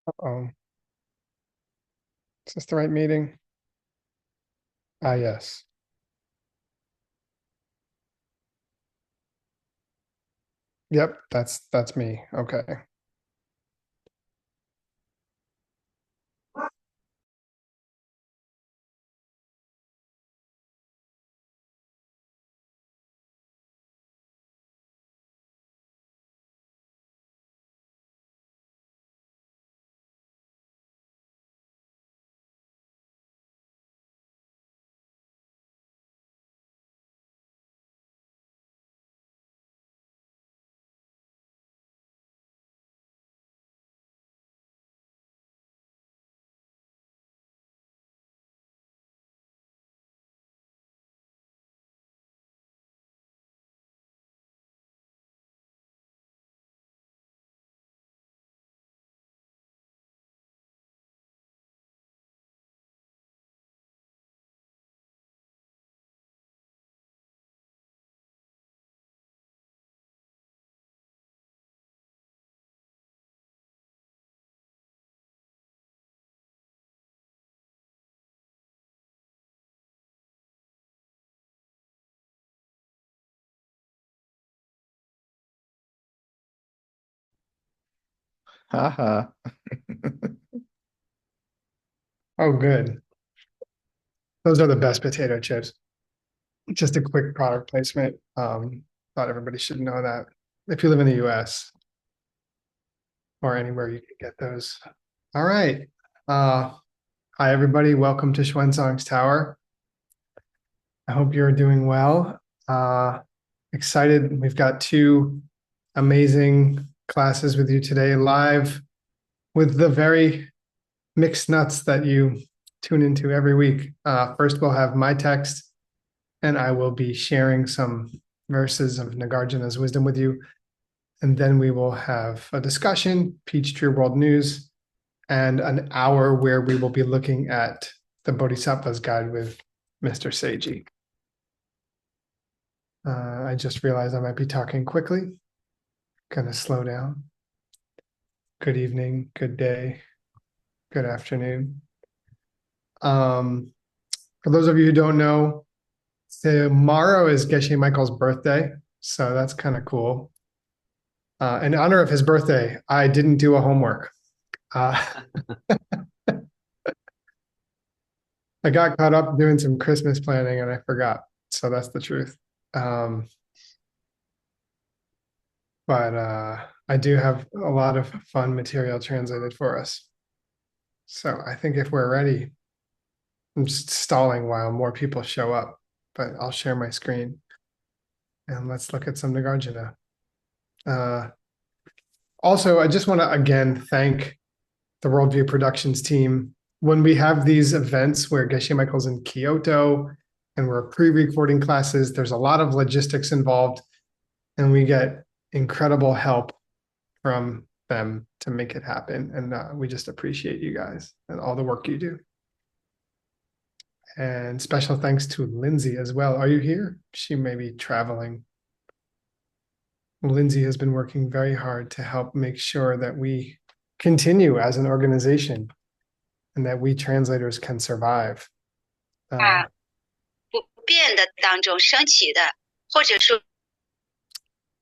Uh-oh. Is this the right meeting? Ah, yes. Yep, that's me. Okay. Haha. Oh, good. Those are the best potato chips. Just a quick product placement. Thought everybody should know that. If you live in the US or anywhere you can get those. All right. Uh, Hi, everybody. Welcome to Xuanzang's Tower. I hope you're doing well. Uh, Excited. We've got two amazing classes with you today, live with the very mixed nuts that you tune into every week. First, we'll have my text, and I will be sharing some verses of Nagarjuna's wisdom with you. And then we will have a discussion, Peachtree World News, and an hour where we will be looking at the Bodhisattva's Guide with Mr. Seiji. I just realized I might be talking quickly. Gonna slow down. Good evening, good day, good afternoon. For those of you who don't know, tomorrow is Geshe Michael's birthday, so that's kind of cool. In honor of his birthday, I didn't do a homework. Uh, I got caught up doing some Christmas planning and I forgot. So that's the truth. Um, but I do have a lot of fun material translated for us. So I think if we're ready, I'm just stalling while more people show up, but I'll share my screen and let's look at some Nagarjuna. Uh, Also, I just want to again thank the Worldview Productions team. When we have these events where Geshe Michael's in Kyoto and we're pre-recording classes, there's a lot of logistics involved, and we get incredible help from them to make it happen. And we just appreciate you guys and all the work you do. And special thanks to Lindsay as well. Are you here? She may be traveling. Lindsay has been working very hard to help make sure that we continue as an organization and that we translators can survive. 不变的当中升起的，或者说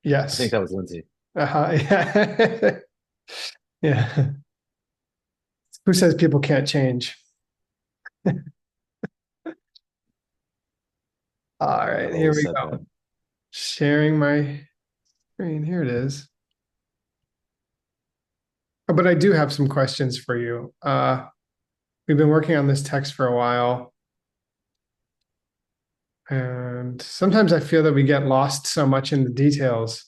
I Yes. think that was Lindsay. Yeah. Yeah. Who says people can't change? All right, here we go. That. Sharing my screen. Here it is. Oh, but I do have some questions for you. We've been working on this text for a while. And sometimes I feel that we get lost so much in the details,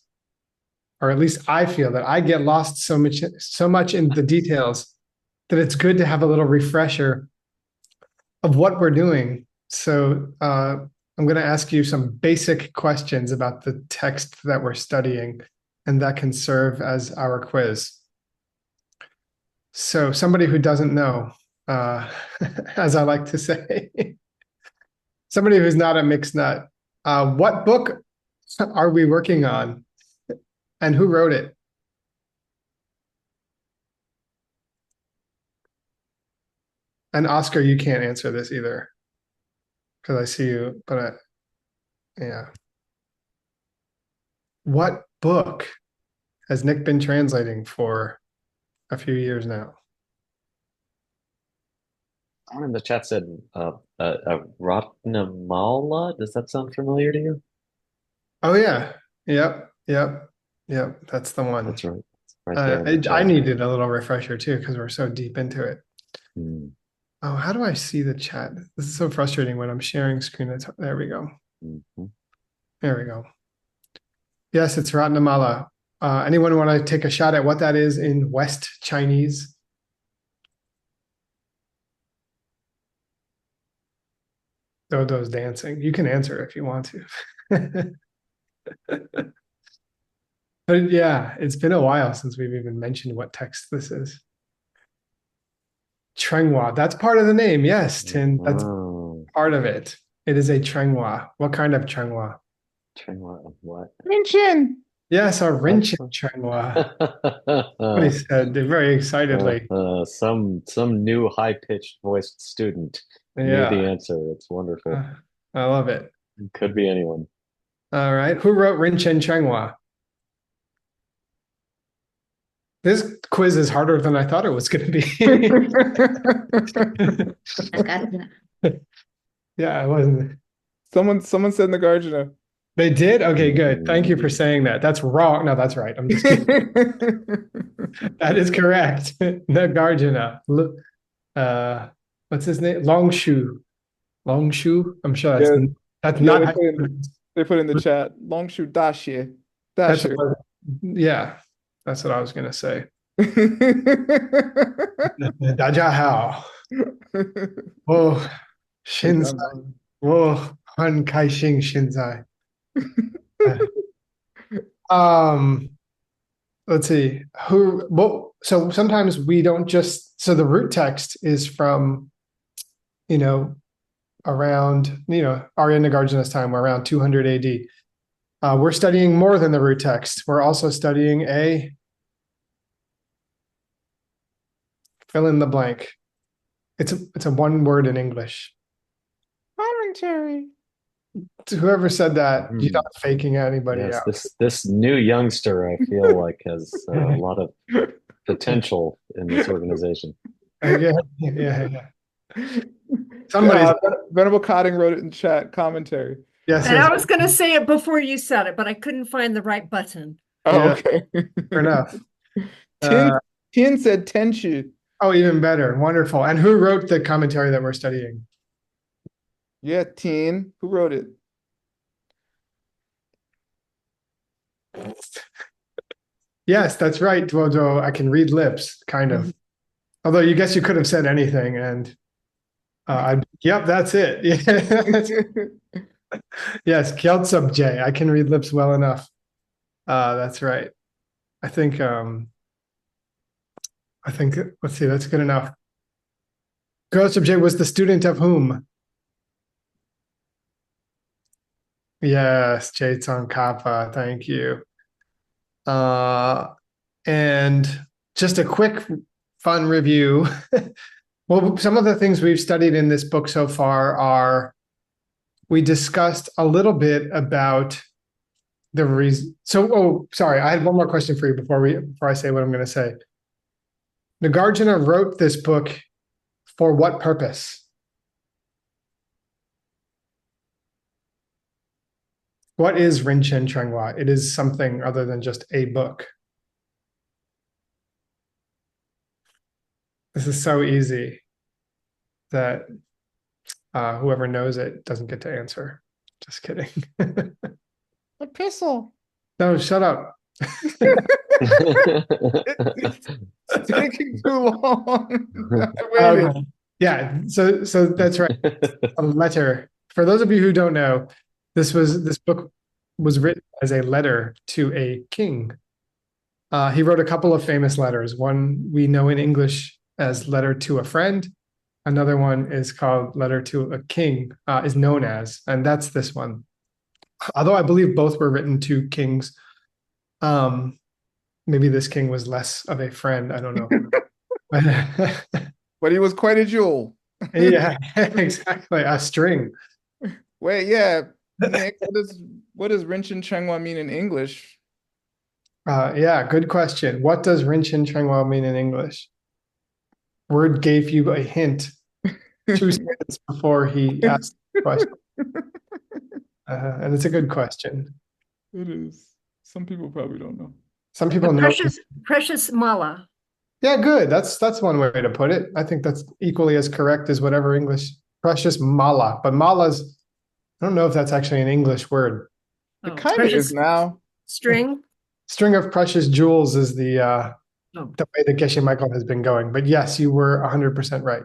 or at least I feel that I get lost so much in the details that it's good to have a little refresher of what we're doing. So I'm going to ask you some basic questions about the text that we're studying, and that can serve as our quiz. So somebody who doesn't know, as I like to say, somebody who's not a mixed nut, what book are we working on and who wrote it? And Oscar, you can't answer this either because I see you, but yeah. What book has Nick been translating for a few years now? Someone in the chat said Ratnamala. Does that sound familiar to you? Oh yeah. Yep. Yep. Yep. That's the one. That's right. It's right there in the I chat. needed a little refresher too because we're so deep into it. Mm, Oh, how do I see the chat? This is so frustrating when I'm sharing screen. There we go. mhm. There we go. Yes, it's Ratnamala. Anyone want to take a shot at what that is in West Chinese? Dodo's dancing. You can answer if you want to. But yeah, it's been a while since we've even mentioned what text this is. Trenghua. That's part of the name. Yes, Tin. That's Oh, part of it. It is a Trenghua. What kind of Trenghua? train what? Mention. Yes, a Rinchen That's Trenghua. Somebody said they're very excitedly. some new high-pitched voiced student knew the Yeah, answer. It's wonderful. I love it. Could be anyone. All right. Who wrote Rinchen Trenghua? This quiz is harder than I thought it was going to be. I got it. Yeah, I wasn't. Someone said Nagarjuna. They did? Okay, good. Thank you for Mm, saying that. That's wrong. No, that's right. I'm just kidding. That is correct. Nagarjuna. What's his name? Longshu. Longshu. I'm sure Yeah, that's yeah, not how they put in the chat. Longshu Dashi. that's Dasher. yeah. That's what I was gonna say. Dajahao. Whoa. Shinzai. Whoa. Han Kai Shing Shinzai. Um, let's see. So sometimes we don't just so the root text is from, you know, around, Arya Nagarjuna's time, around 200 AD. We're studying more than the root text. We're also studying fill in the blank. It's a one word in English. Commentary. Whoever said that, you're hmm. not faking anybody Yes, out. this new youngster, I feel like, has a lot of potential in this organization. Yeah, yeah. Somebody's Yeah, Venerable Cotting wrote it in chat commentary. yes, And yes, I was going to say it before you said it, but I couldn't find the right button. Oh, yeah, okay. fair enough. Tin Tin said Tenshu. Oh, even better. Wonderful. And who wrote the commentary that we're studying? Yeah, Tin. Who wrote it? Yes, that's right, Duodo. I can read lips, kind of. Although you guess you could have said anything, and yep, that's it. Yeah. Yes, Kyeltsub J. I can read lips well enough. That's right. I think let's see, that's good enough. Kyeltsub J was the student of whom? Yes, Jason Kappa. Thank you. And just a quick fun review. Well, some of the things we've studied in this book so far are we discussed a little bit about the reason. Sorry, I had one more question for you before I say what I'm going to say. Nagarjuna wrote this book for what purpose? What is Rinchen Trenghua? It is something other than just a book. This is so easy that whoever knows it doesn't get to answer. Just kidding. Epistle. No, shut up. It's taking too long. I waited. Yeah, so that's right. A letter. For those of you who don't know, this book was written as a letter to a king. He wrote a couple of famous letters. One we know in English as Letter to a Friend. Another one is called Letter to a King, is known as, and that's this one. Although I believe both were written to kings. Maybe this king was less of a friend. I don't know. But he was quite a jewel. Yeah, exactly. A string. Wait, yeah, Nick, what does Rinchen Chengwa mean in English? Yeah, good question. What does Rinchen Chengwao mean in English? Word gave you a hint 2 seconds before he asked the question. And it's a good question. It is. Some people probably don't know. Some A people know. precious mala. Yeah, good. That's one way to put it. I think that's equally as correct as whatever English. Precious mala, but mala's. I don't know if that's actually an English word. It Oh, kind of precious is now. string. String of precious jewels is the Oh, way that Geshe Michael has been going. But yes, you were 100% right.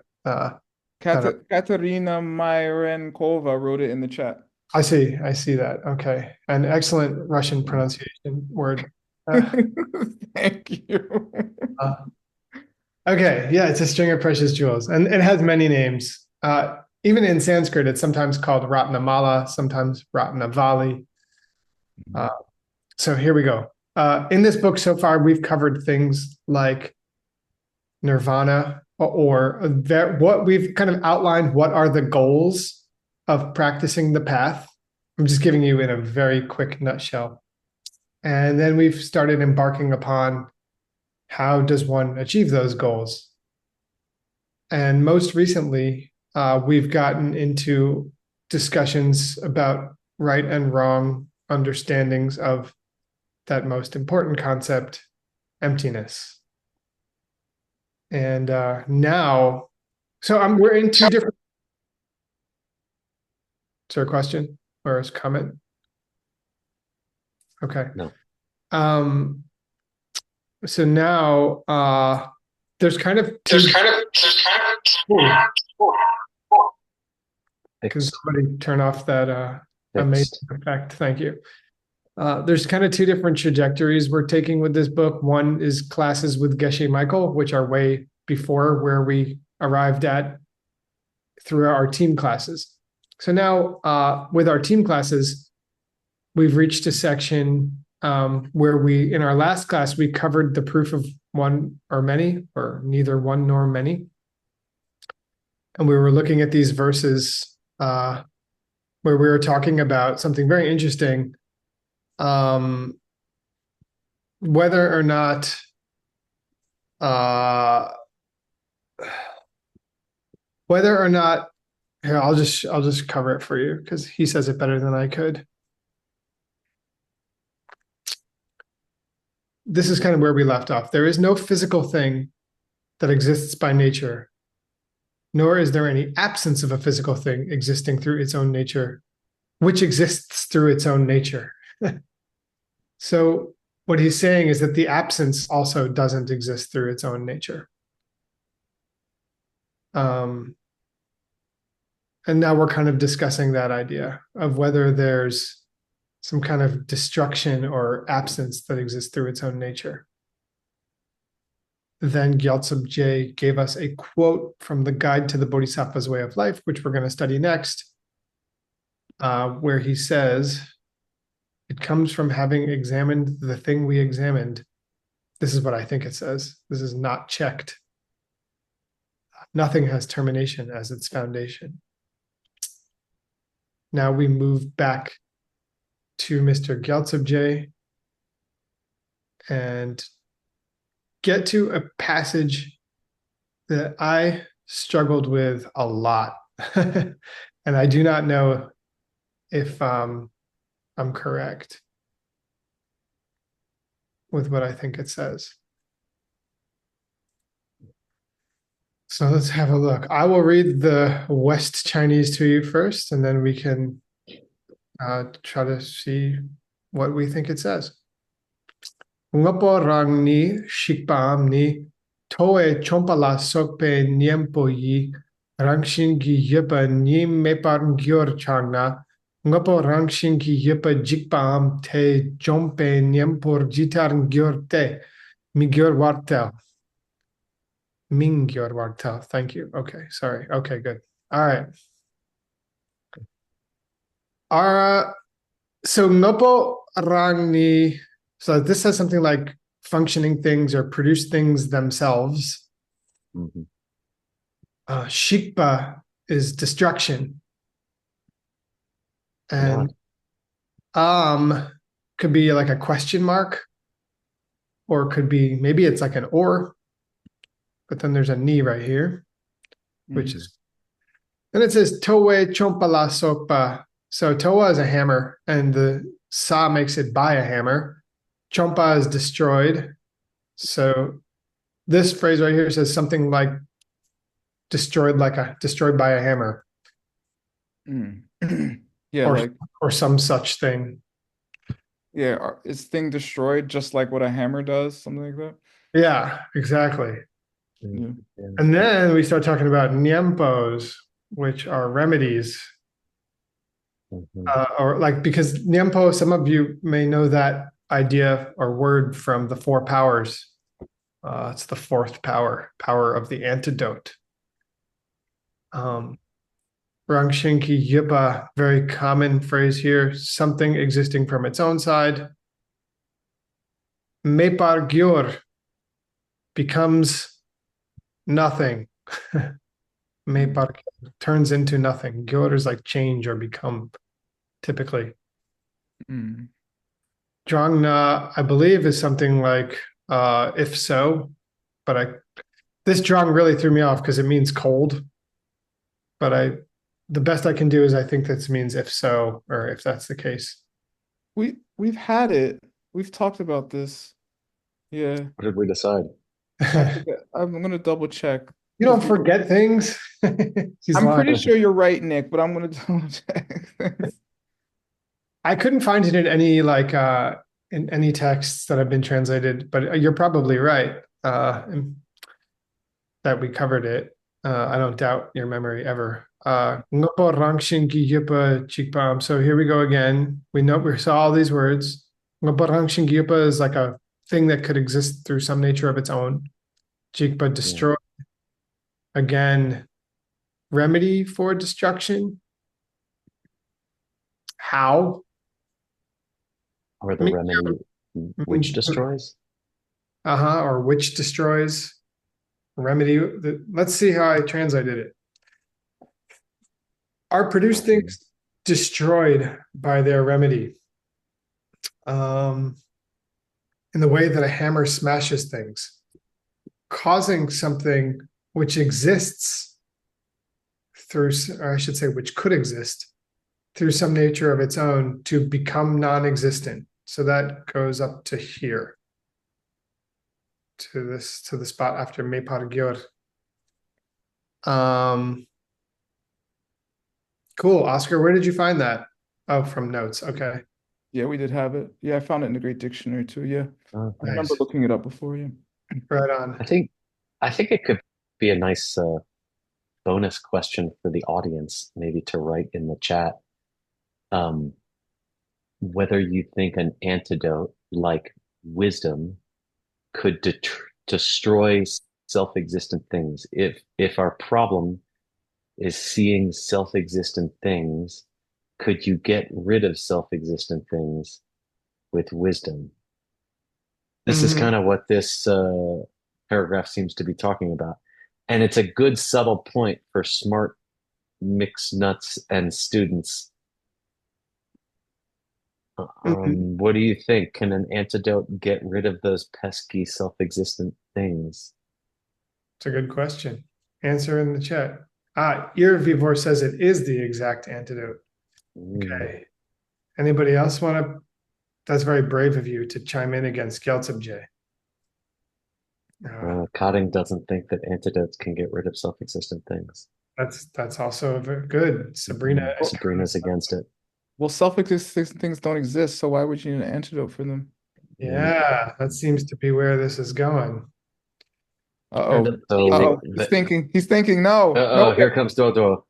Katerina Myrenkova wrote it in the chat. I see that. Okay, an excellent Russian pronunciation word. Uh, Thank you. uh, okay, yeah, it's a string of precious jewels, and it has many names. Even in Sanskrit, it's sometimes called Ratnamala, sometimes Ratnavali. So here we go. In this book so far, we've covered things like nirvana, or what we've kind of outlined. What are the goals of practicing the path? I'm just giving you in a very quick nutshell. And then we've started embarking upon how does one achieve those goals. And most recently, we've gotten into discussions about right and wrong understandings of that most important concept, emptiness. And now, we're in two different. Is there a question or a comment? Okay. No. So now there's kind of two. Can somebody turn off that amazing effect? Thank you. There's kind of two different trajectories we're taking with this book. One is classes with Geshe Michael, which are way before where we arrived at through our team classes. So now with our team classes, we've reached a section where in our last class, we covered the proof of one or many, or neither one nor many. And we were looking at these verses where we were talking about something very interesting. Whether or not here, I'll just cover it for you because he says it better than I could. This is kind of where we left off. There is no physical thing that exists by nature, nor is there any absence of a physical thing existing through its own nature, which exists through its own nature. So what he's saying is that the absence also doesn't exist through its own nature. And now we're kind of discussing that idea of whether there's some kind of destruction or absence that exists through its own nature. Then Gyaltsab J gave us a quote from the Guide to the Bodhisattva's Way of Life, which we're going to study next, where he says, it comes from having examined the thing we examined. This is what I think it says. This is not checked. Nothing has termination as its foundation. Now we move back to Mr. Gyaltsab J and get to a passage that I struggled with a lot. And I do not know if I'm correct with what I think it says. So let's have a look. I will read the West Chinese to you first, and then we can try to see what we think it says. Ngapo rang ni shikpam ni toe chompala sokpe niempo yi rangshin gi yepa ni mepar gyor changna ngapo rangshin gi yepa jikpam te jompe niempor jitar gyor te mi gyor wartel. Ming gyor wartel. Thank you. Okay, sorry. Okay, good. All right. So Nopo Rangni, so this says something like functioning things or produce things themselves. Mhm. Shikpa is destruction. And could be like a question mark, or could be maybe it's like an or, but then there's a ni right here, which is, and it says Towe chompala sopa. So toa is a hammer, and the sa makes it by a hammer. Chompa is destroyed. So this phrase right here says something like destroyed by a hammer. Yeah, or, like or some such thing. yeah, is thing destroyed just like what a hammer does, something like that? Yeah, exactly. Yeah. And then we start talking about nyempos, which are remedies. Or like, because nyempo, some of you may know that idea or word from the four powers. It's the fourth power of the antidote. Rangshinki yipa, very common phrase here, something existing from its own side. Mepar gyur becomes nothing. Mepar turns into nothing. Gyur is like change or become, typically. Drangna, I believe, is something like if so, but this drang really threw me off because it means cold. But the best I can do is I think this means if so, or if that's the case. We've had it. We've talked about this. Yeah. What did we decide? I'm gonna double check. You don't forget things. He's I'm lying. pretty sure you're right, Nick, but I'm gonna double check. I couldn't find it in any texts that have been translated, but you're probably right that we covered it. I don't doubt your memory ever. Ngopo rangshin gi yipa chikpam. So here we go again. We saw all these words. Ngopo rangshin gi yipa is like a thing that could exist through some nature of its own. Chikpa destroy. Again, remedy for destruction. How? Or the remedy which destroys? Or which destroys. Remedy. Let's see how I translated it. Are produced things destroyed by their remedy? In the way that a hammer smashes things, causing something which exists through, or I should say, which could exist through some nature of its own to become non-existent. So that goes up to here, to the spot after me par gyor. Cool, Oscar. Where did you find that? Oh, from notes. Okay. Yeah, we did have it. Yeah, I found it in the Great Dictionary too. Yeah, I remember looking it up before. Yeah, right on. I think it could be a nice bonus question for the audience, maybe to write in the chat. Whether you think an antidote like wisdom could destroy self-existent things. If our problem is seeing self-existent things, could you get rid of self-existent things with wisdom? This is kind of what this paragraph seems to be talking about. And it's a good subtle point for smart mixed nuts and students. What do you think? Can an antidote get rid of those pesky self-existent things? It's a good question. Answer in the chat. Irvivor says it is the exact antidote. Okay. Anybody else want to? That's very brave of you to chime in against Gyaltsabje. Cotting doesn't think that antidotes can get rid of self-existent things. That's also very good. Sabrina's against it. Well, self-existent things don't exist, so why would you need an antidote for them? Yeah, that seems to be where this is going. Uh-oh. So He's thinking no. No. Here comes Dodo.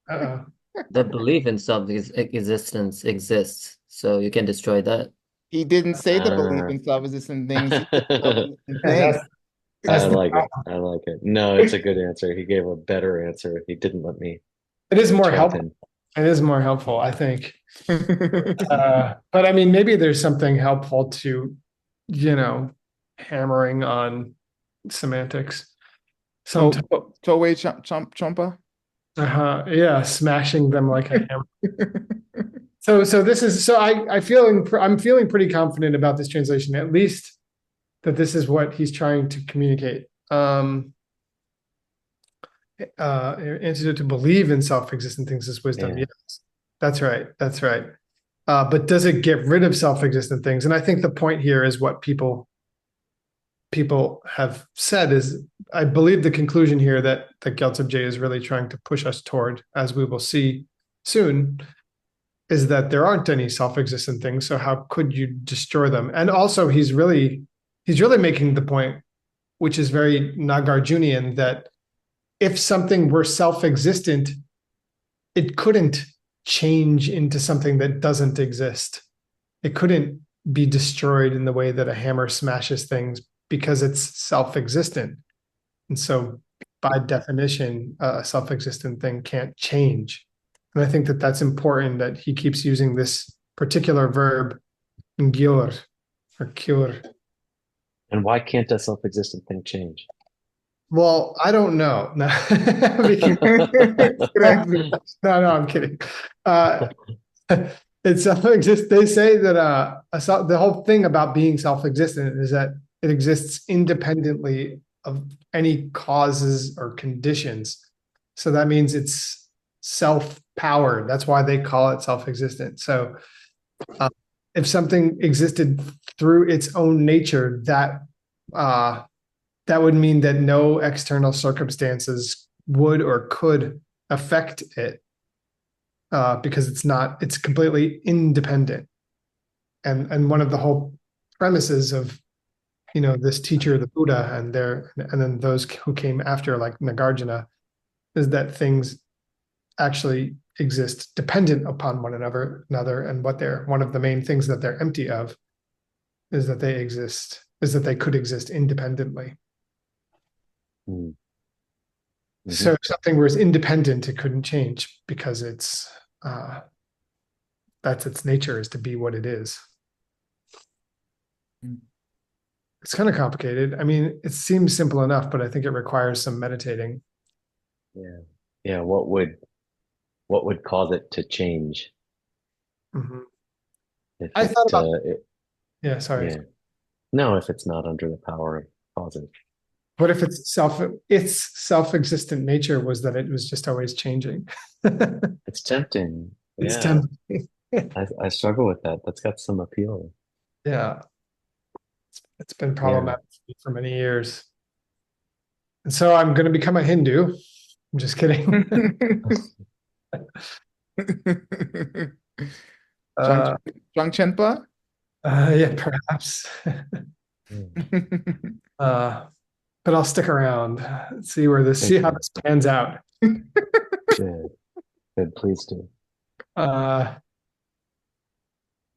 Uh-oh. The belief in self-existence exists, so you can destroy that. He didn't say the belief in self-existent things. I like it. I like it. No, it's a good answer. He gave a better answer. He didn't let me. It is more helpful. It is more helpful, I think. But I mean, maybe there's something helpful to, hammering on semantics. Sometimes, Toei Chompa. yeah, smashing them like a hammer. So this is so I'm feeling pretty confident about this translation, at least that this is what he's trying to communicate. Antidote to believe in self-existent things is wisdom. Yeah. Yes, that's right. That's right. But does it get rid of self-existent things? And I think the point here is what people have said is, I believe the conclusion here that Gyaltsab Je is really trying to push us toward, as we will see soon, is that there aren't any self-existent things. So how could you destroy them? And also he's really making the point, which is very Nagarjunian, that if something were self-existent, it couldn't change into something that doesn't exist. It couldn't be destroyed in the way that a hammer smashes things because it's self-existent. And so by definition, a self-existent thing can't change. And I think that that's important, that he keeps using this particular verb, ngyur, or cure. And why can't a self-existent thing change? Well, I don't know. No, no, I'm kidding. It's self-exist. They say that the whole thing about being self-existent is that it exists independently of any causes or conditions. So that means it's self-powered. That's why they call it self-existent. So if something existed through its own nature, that would mean that no external circumstances would or could affect it, because it's completely independent. And one of the whole premises of, this teacher, the Buddha, and then those who came after, like Nagarjuna, is that things actually exist dependent upon one another, and one of the main things that they're empty of is that they could exist independently. Mm-hmm. So if something was independent, it couldn't change because that's its nature, is to be what it is. It's kind of complicated. I mean, it seems simple enough, but I think it requires some meditating. Yeah. Yeah. What would cause it to change? Mhm. If I thought about, it, yeah, sorry. yeah. No, if it's not under the power of causes. What if its self-existent nature was that it was just always changing? It's tempting. It's Yeah. tempting. I struggle with that. That's got some appeal. Yeah. It's been problematic for many years. And so I'm going to become a Hindu. I'm just kidding. Zhangchenpa? Yeah, perhaps. But I'll stick around, see how this pans out. Good. Good. Please do.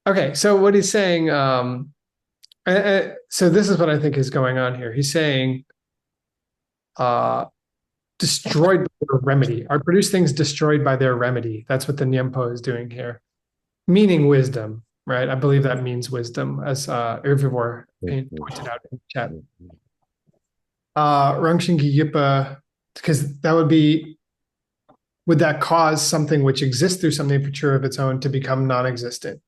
Okay, so what he's saying, so this is what I think is going on here. He's saying, destroyed by their remedy, or produce things destroyed by their remedy. That's what the Nyempo is doing here, meaning wisdom, right? I believe that means wisdom, as Irvivor pointed out in the chat. Rangshingi Yipa, because would that cause something which exists through some nature of its own to become non-existent?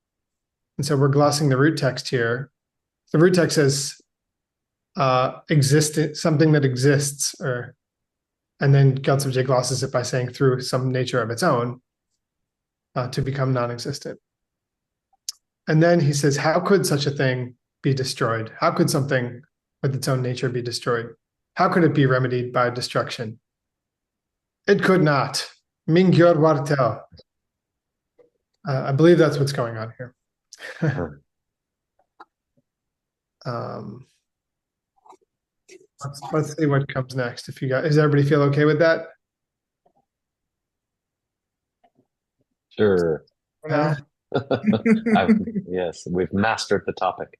And so we're glossing the root text here. The root text says something that exists, and then Gyaltsab Je glosses it by saying through some nature of its own to become non-existent. And then he says, how could such a thing be destroyed? How could something with its own nature be destroyed? How could it be remedied by destruction? It could not. Mingyur wartel. I believe that's what's going on here. Let's see what comes next. Does everybody feel okay with that? Sure. Yeah. Yes, we've mastered the topic.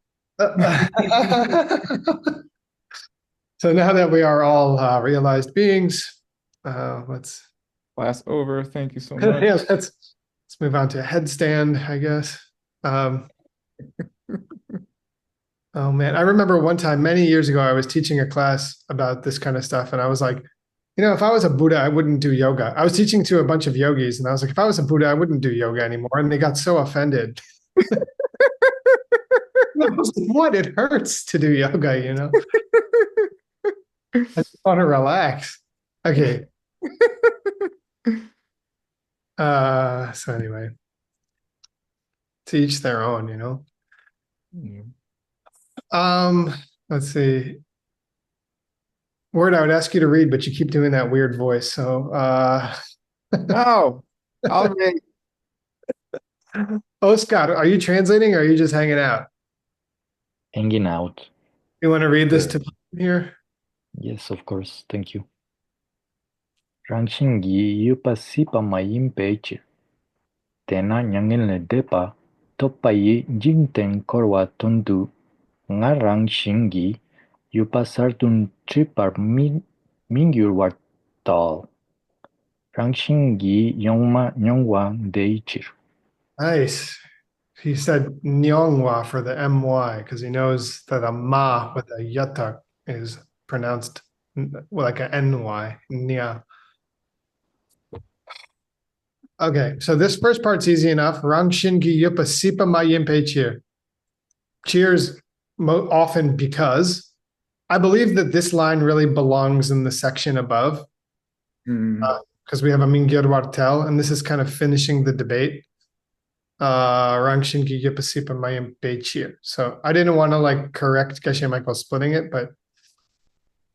So now that we are all realized beings, let's Class over. Thank you so much. yeah, let's move on to a headstand, I guess. Oh man, I remember one time many years ago, I was teaching a class about this kind of stuff, and I was like, if I was a Buddha, I wouldn't do yoga. I was teaching to a bunch of yogis, and I was like, if I was a Buddha, I wouldn't do yoga anymore. And they got so offended. I was like, what? It hurts to do yoga. I just want to relax. Okay. So anyway, to each their own. Let's see. Word I would ask you to read, but you keep doing that weird voice. So, No, I'll read. Scott, are you translating or are you just hanging out? Hanging out. You want to read this to here? Yes, of course. Thank you. Rangshingi yupa sipa mayim peche. Tena nyangin le depa topayi jingten korwa tundu. Nga rangshingi yupa sartun tripar mingyur wartal. Rangshingi nyongwa deichir. Nice. He said Nyongwa for the MY because he knows that a ma with a yata is pronounced like a NY. Nya. Okay, so this first part's easy enough. Rangshingi yupa sipa mayimpe cheer. Cheers often because I believe that this line really belongs in the section above because we have a Mingyur Wartel, and this is kind of finishing the debate. Rangshingi yupa sipa mayimpe cheer. So I didn't want to correct Geshe Michael splitting it, but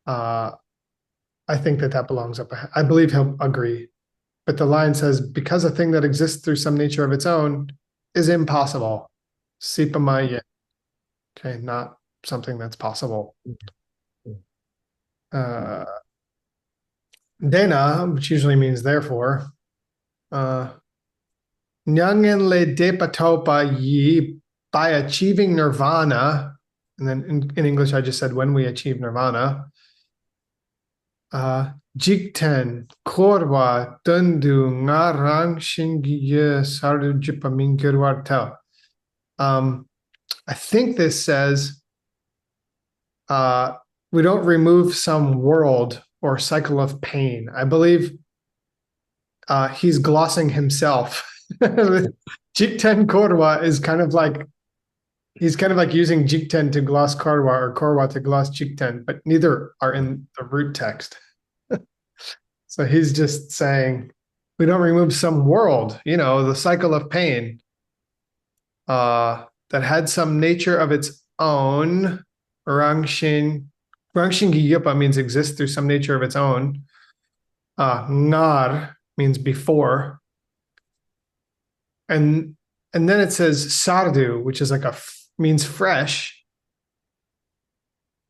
I think that belongs up. I believe he'll agree. But the line says, because a thing that exists through some nature of its own is impossible. Sipamaya. Okay, not something that's possible. Dena, which usually means therefore. Nyangen le depatopa yi, by achieving nirvana. And then in English, I just said when we achieve nirvana. Jikten, Korwa, Dundu, Ngarang, Shingiye, Sardu Jipamin Girwartel. I think this says we don't remove some world or cycle of pain. I believe he's glossing himself. Jikten Korwa is kind of like he's kind of like using Jikten to gloss Korwa or Korwa to gloss Jikten, but neither are in the root text. So he's just saying, we don't remove some world, the cycle of pain that had some nature of its own. Rangshingi yupa means exist through some nature of its own. Ngar means before. And then it says sardu, which is means fresh.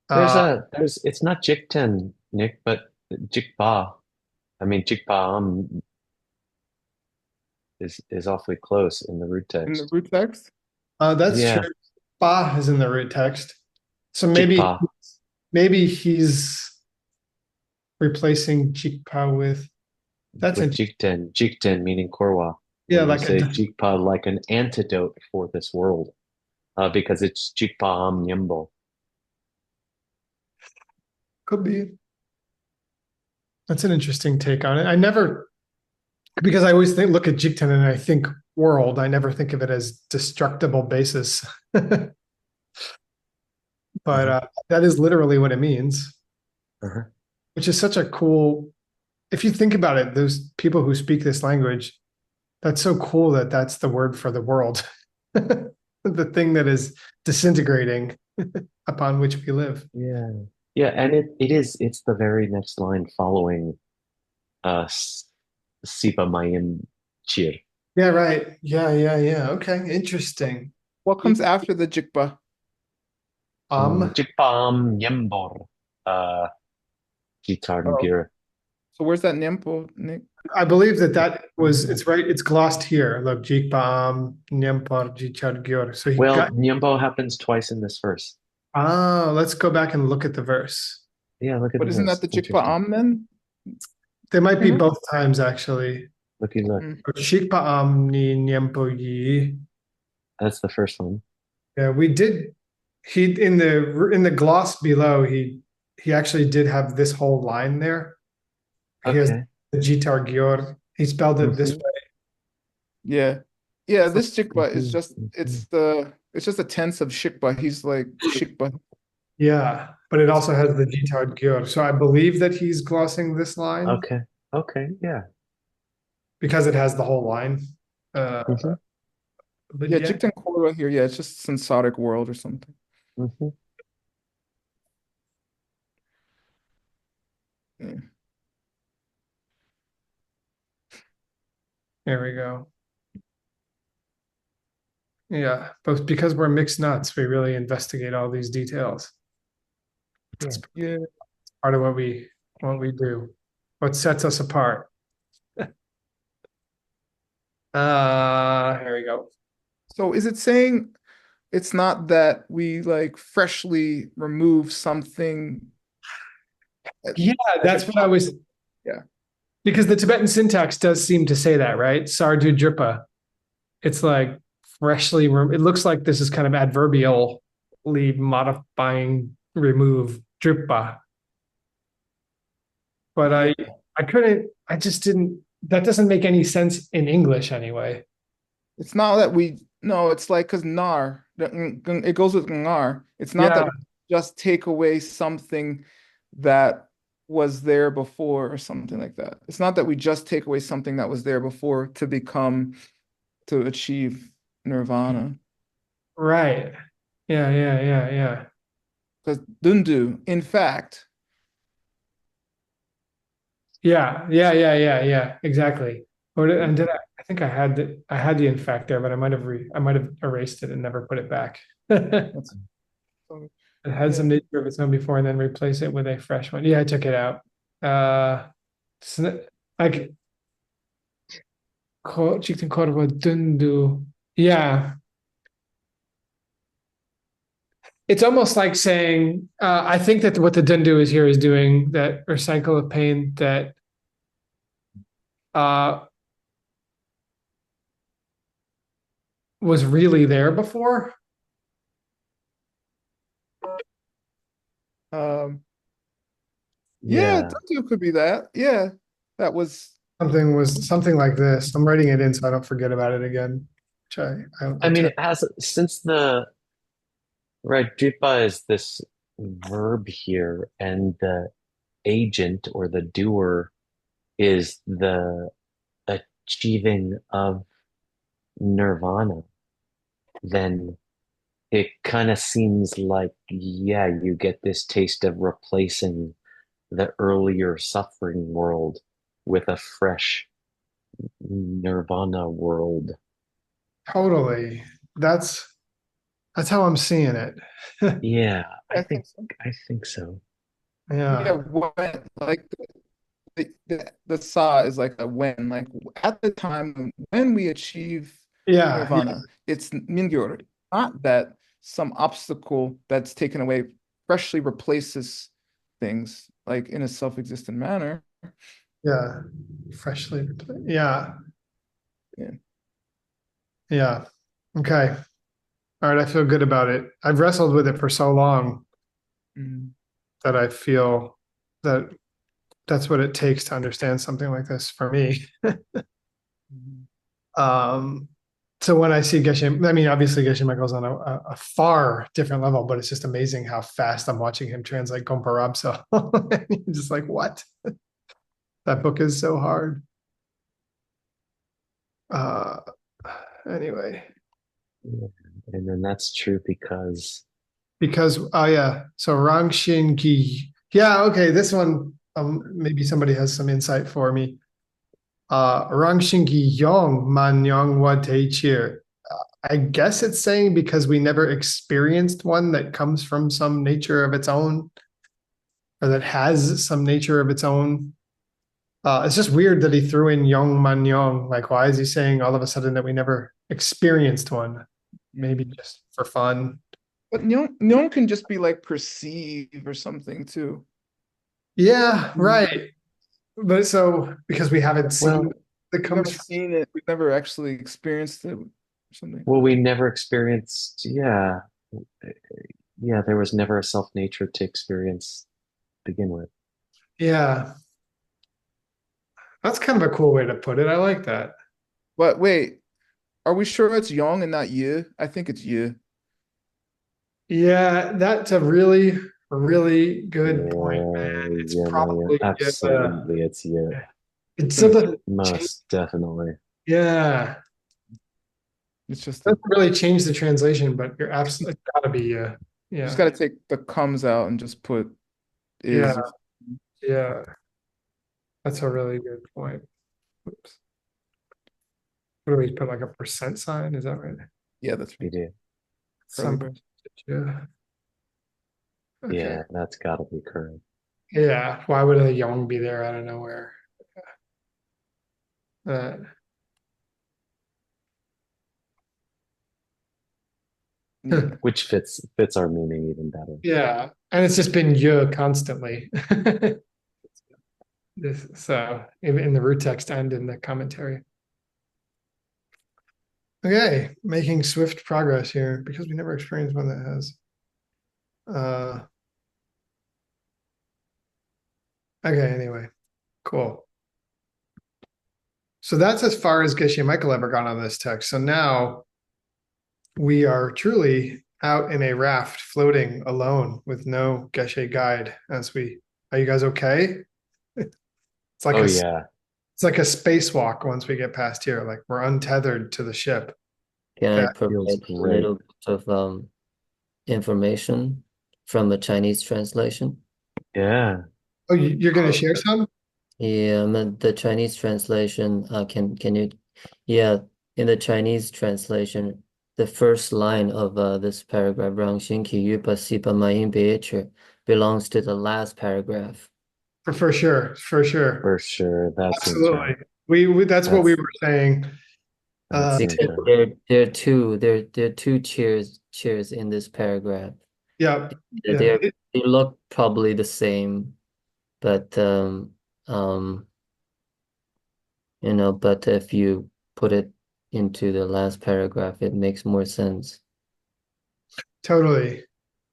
It's not Jikten, Nick, but Jikpa. I mean, Jikpa is awfully close in the root text. In the root text? That's true. Ba is in the root text. So maybe he's replacing Jikpa with Jikten. Jikten meaning Korwa. Yeah, like say Jikpa like an antidote for this world. Because it's Jikpa Nyembo. Could be. That's an interesting take on it. Because I always look at Jikten and I think world. I never think of it as destructible basis. But that is literally what it means. Which is such a cool, if you think about it, those people who speak this language, that's so cool that that's the word for the world. The thing that is disintegrating upon which we live. Yeah. Yeah, and it's the very next line following Sipa Mayim Chir. Yeah, right. Yeah. Okay, interesting. What comes after the Jikpa? Jikpa Nyembor. Gitar. So where's that Nyempo, Nick? I believe it's right. It's glossed here. Look, Jikpa Nyempor Jichar Gyur. So Nyembo happens twice in this verse. Let's go back and look at the verse. Yeah, look at. But isn't that the Jikpa then? They might be both times actually. Look. Jikpa ni Nyempo yi. That's the first one. Yeah, we did. He in the gloss below. He actually did have this whole line there. He has Okay. the Jitar Gyor. He spelled it this Mhm. way. Yeah. Yeah, It's like- this shikba is Mhm. just Mhm. it's just a tense of shikba. He's like shikba. Yeah, but it also has the Jitar Gyor. So I believe that he's glossing this line Okay. Okay. Yeah. because it has the whole line. Mhm. But Yeah, yeah, Jikten Korwa here. Yeah, it's just Samsaric world or something. Mhm. Yeah. there we go. Yeah, but because we're mixed nuts, we really investigate all these details. Yeah. Yeah. Part of what we do, what sets us apart. Here we go. So is it saying it's not that we like freshly remove something? Yeah, that's what I was. Yeah. Because the Tibetan syntax does seem to say that, right? Sardu dripa. It's like freshly. It looks like this is kind of adverbially modifying remove dripa. But I couldn't. I just didn't. That doesn't make any sense in English anyway. It's not that we no, it's like because nar, it goes with nar. It's not that Yeah, we just take away something that was there before or something like that. It's not that we just take away something that was there before to achieve nirvana. right. Yeah. Because dundu, in fact, Yeah. Exactly. And did I think I had the in fact there, but I might have erased it and never put it back. It that's had yeah. some nature of its own before and then replace it with a fresh one. Yeah, I took it out. Like Chicken Corvo Dundu. Yeah. It's almost like saying, I think that what the Dundu is here is doing that or cycle of pain that uh was really there before. Um, yeah, Yeah. dundu could be that. Yeah, that was Something like this. I'm writing it in so I don't forget about it again. Which I I'll mean, try. it has since the right dripa is this verb here, and the agent or the doer is the achieving of nirvana, then it kind of seems like, yeah, you get this taste of replacing the earlier suffering world with a fresh nirvana world. Totally. That's that's how I'm seeing it. Yeah, I think so. I think so. Yeah, Yeah. when like the sa is like a when, like at the time when we achieve Yeah. nirvana, it's mingyor, not that some obstacle that's taken away freshly replaces things like in a self-existent manner. Yeah. Freshly. Yeah. Yeah. Yeah. Okay. All right. I feel good about it. I've wrestled with it for so long Mhm. that I feel that that's what it takes to understand something like this for me. Mhm. Um, so when I see Geshe, I mean, obviously Geshe Michael's on a far different level, but it's just amazing how fast I'm watching him translate Gompa So just like, what? That book is so hard. Uh, anyway, Yeah. And then that's true because oh yeah, so Rang Shin Ki. Yeah, okay, this one maybe somebody has some insight for me. Rang Shin Ki Yong Man Yong Wa Te Chir. I guess it's saying because we never experienced one that comes from some nature of its own or that has some nature of its own. It's just weird that he threw in Yong Man Yong. Like, why is he saying all of a sudden that we never experienced one? Maybe Mhm. just for fun. But nyong can just be like perceive or something too. Yeah, right. But so because we haven't seen well, that We've never comes from, seen it, we've never actually experienced it or something. we never experienced, yeah, yeah, there was never a self nature to experience to begin with. yeah. That's kind of a cool way to put it. I like that. But wait, are we sure it's Yong and not Yi? I think it's Yi. Yeah, that's a really, really good point, man. Yeah, It's yeah, no, yeah, probably absolutely, it's yeah, it still doesn't change. most definitely. Yeah, It's just doesn't the really change the translation, but you're absolutely it's gotta be you just yeah, got to take the comes out and just put yeah, is. Or, yeah. That's a really good point. Oops. What do we put like a percent sign? Is that right? yeah, that's You right. do. Curly Some brace. yeah. Okay. Yeah, that's gotta be correct. Yeah. Why would a young be there out of nowhere? Uh, Yeah. Which fits our meaning even better. yeah. And it's just been constantly. So in the root text and in the commentary. Okay, making swift progress here because we never experienced one that has. Okay, anyway, cool. So that's as far as Geshe Michael ever got on this text. So now we are truly out in a raft floating alone with no Geshe guide as we are you guys okay? It's like Oh a yeah, it's like a spacewalk once we get past here. Like we're untethered to the ship. Can I Yeah. feels provide a great. little bit of information from the Chinese translation? Yeah. Oh, you're gonna share some? Yeah, the Chinese translation, can you, yeah, in the Chinese translation, the first line of this paragraph, 让星期一把西把马音别切 belongs to the last paragraph. For sure, for sure. For sure. That seems right. Absolutely. We that's what we That's were saying. that seems Because right. there are two cheers in this paragraph. Yeah. Yeah, Yeah. they look probably the same, but um but if you put it into the last paragraph, it makes more sense. Totally.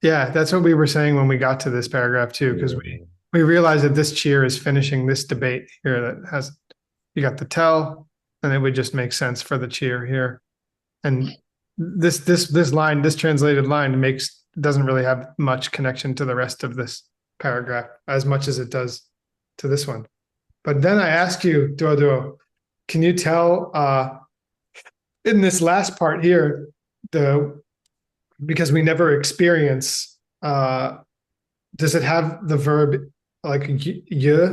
Yeah, that's what we were saying when we got to this paragraph too, because Yeah. we realized that this cheer is finishing this debate here that has you got the tell, and it would just make sense for the cheer here. And this line, this translated line doesn't really have much connection to the rest of this paragraph as much as it does to this one. But then I ask you, Dodo, can you tell in this last part here, the because we never experience does it have the verb like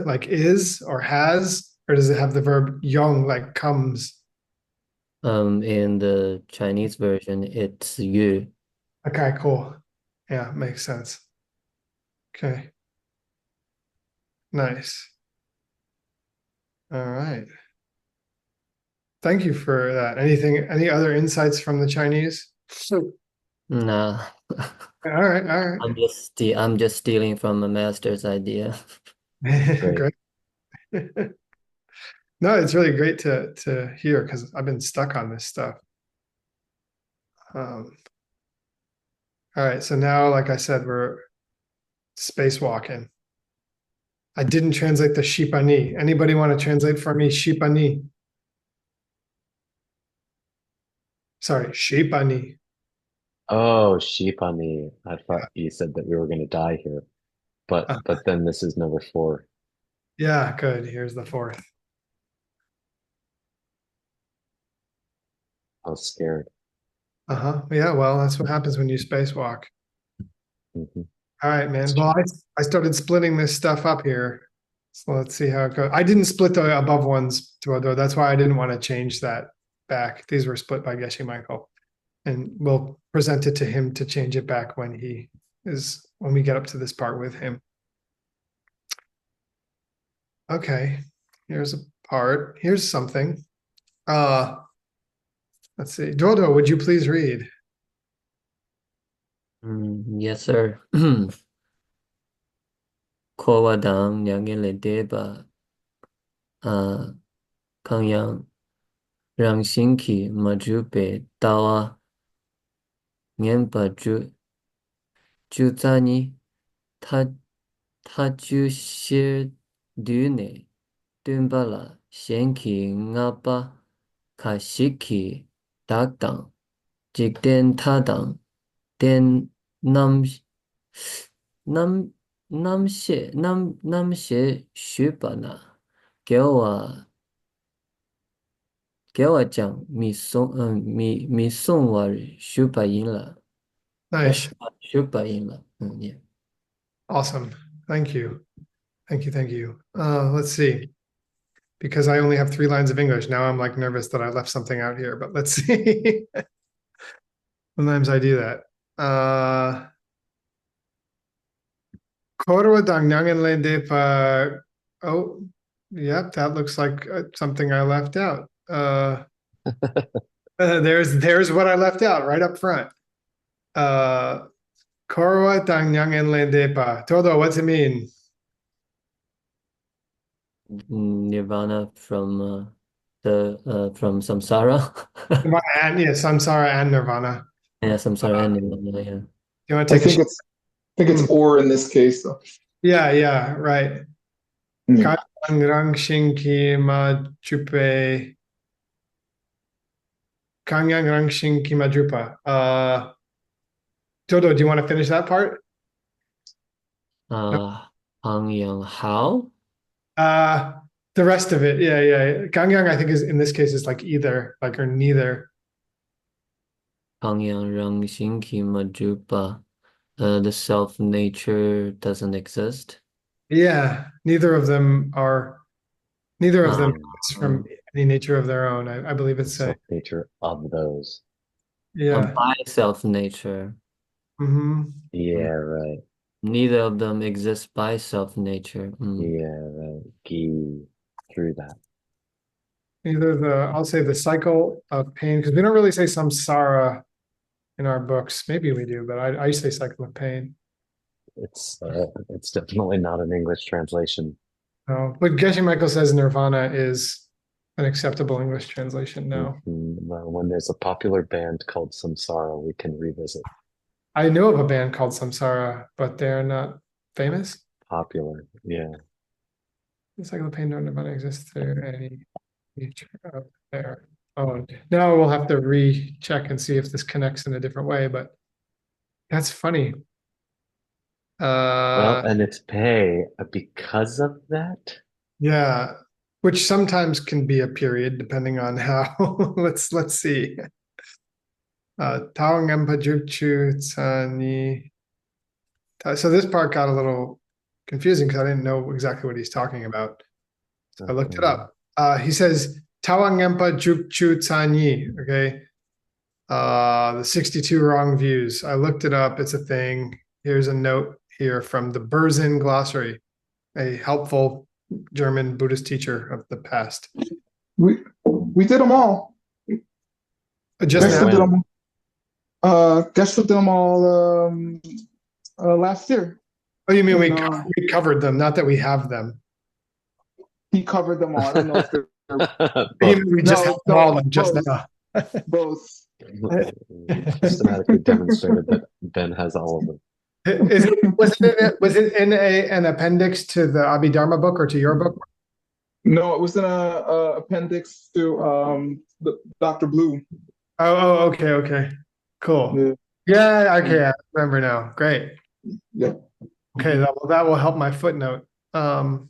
like is or has, or does it have the verb yong like comes? In the Chinese version, it's you. Okay, cool. Yeah, makes sense. Okay, nice. All right. Thank you for that. Any other insights from the Chinese? Nah, All right, all I'm just stealing from the master's idea. right. Great. Great. No, it's really great to hear because I've been stuck on this stuff. All right, so now, like I said, we're spacewalking. I didn't translate the shipani. Anybody want to translate for me shipani? Sorry, shipani. Oh, sheep on the. I thought you said that we were gonna die here. Uh, But then this is number 4. yeah, good. Here's the fourth. I was scared. Uh-huh. Yeah, well, that's what happens when you spacewalk. Hmm. All right, man. That's Well, true. I started splitting this stuff up here. So let's see how it goes. I didn't split the above ones to other. That's why I didn't want to change that back. These were split by Geshe Michael. And we'll present it to him to change it back when we get up to this part with him. Okay. Here's a part. Here's something. Uh let's see. Dodo, would you please read? Yes, sir. 코와당 양일레 대바 강양 랑신키 마주베 따와 녜바 주자니 타 타주실 류네 뚠발라 셴키 ngapa 가시키 닥당 직된 타당 된 남, 남些许吧呢 给我讲米送我许把赢了 Nice. 许把赢了 yeah. Awesome. Thank you. Thank you. Thank you. Let's see. Because I only have 3 lines of English. Now I'm like nervous that I left something out here, but let's see. Sometimes I do that. Korwa Dangnyangan Lende Pa. Oh, yep, that looks like something I left out. There's what I left out right up front. Korwa Dangnyangan Lende Pa. Todo, what's it mean? Nirvana from from samsara. And yeah, samsara and nirvana. Yeah, samsara and nirvana, yeah. You want to I take a think it's or in this case. Though. Yeah, right. Mm. Kangrang Shinki Ma Chupe. Kangyang Rang Shinki Ma Drupa. Todo, do you want to finish that part? Hangyang how? The rest of it, yeah. Kangyang, I think, is in this case is like either, like or neither. Hangyang rang shinki majupa. The self nature doesn't exist. Yeah, neither of them Yeah. is from any nature of their own. I believe it's saying. Self-nature of those. Yeah. By self nature. Mm-hmm. Yeah, right. Neither of them exists by self nature. Yeah, right. Gi through that. I'll say the cycle of pain, because we don't really say samsara in our books. Maybe we do, but I say cycle of pain. It's definitely not an English translation. But Geshe Michael says nirvana is an acceptable English translation now. Well, when there's a popular band called Samsara, we can revisit. I know of a band called Samsara, but they're not famous. Popular, yeah. The cycle of pain, no nirvana exists through any nature of their own. Now we'll have to recheck and see if this connects in a different way, but that's funny. Well, and it's pay because of that. Yeah, which sometimes can be a period depending on how. let's see. Tawangampa Jukchu Tsani. So this part got a little confusing because I didn't know exactly what he's talking about. So I looked it up. He says Tawangampa Jukchu Tsani. Okay. The 62 wrong views. I looked it up. It's a thing. Here's a note here from the Berzin Glossary, a helpful German Buddhist teacher of the past. We did them all. Just Geshe now. did them. Geshe did them all last year. Oh, you mean we covered them, not that we have them. He covered them all. I don't know if they're We just have them all just now. both. Systematically demonstrated that Ben has all of them. Was it in an appendix to the Abhidharma book or to your book? No, it was in a appendix to Dr. Blue. Oh, okay. Cool. Yeah, okay, I remember now. Great. Yeah. Okay, that will help my footnote. Good.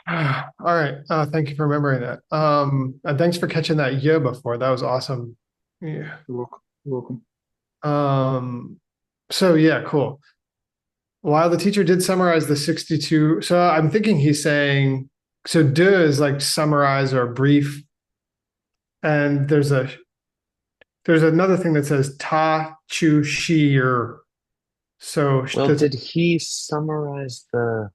All right. Thank you for remembering that. And thanks for catching that year before. That was awesome. Yeah. You're welcome. So yeah, cool. While the teacher did summarize the 62, so I'm thinking he's saying, so de is like summarize or brief. And there's another thing that says ta chu shi or so. Well, did he summarize the?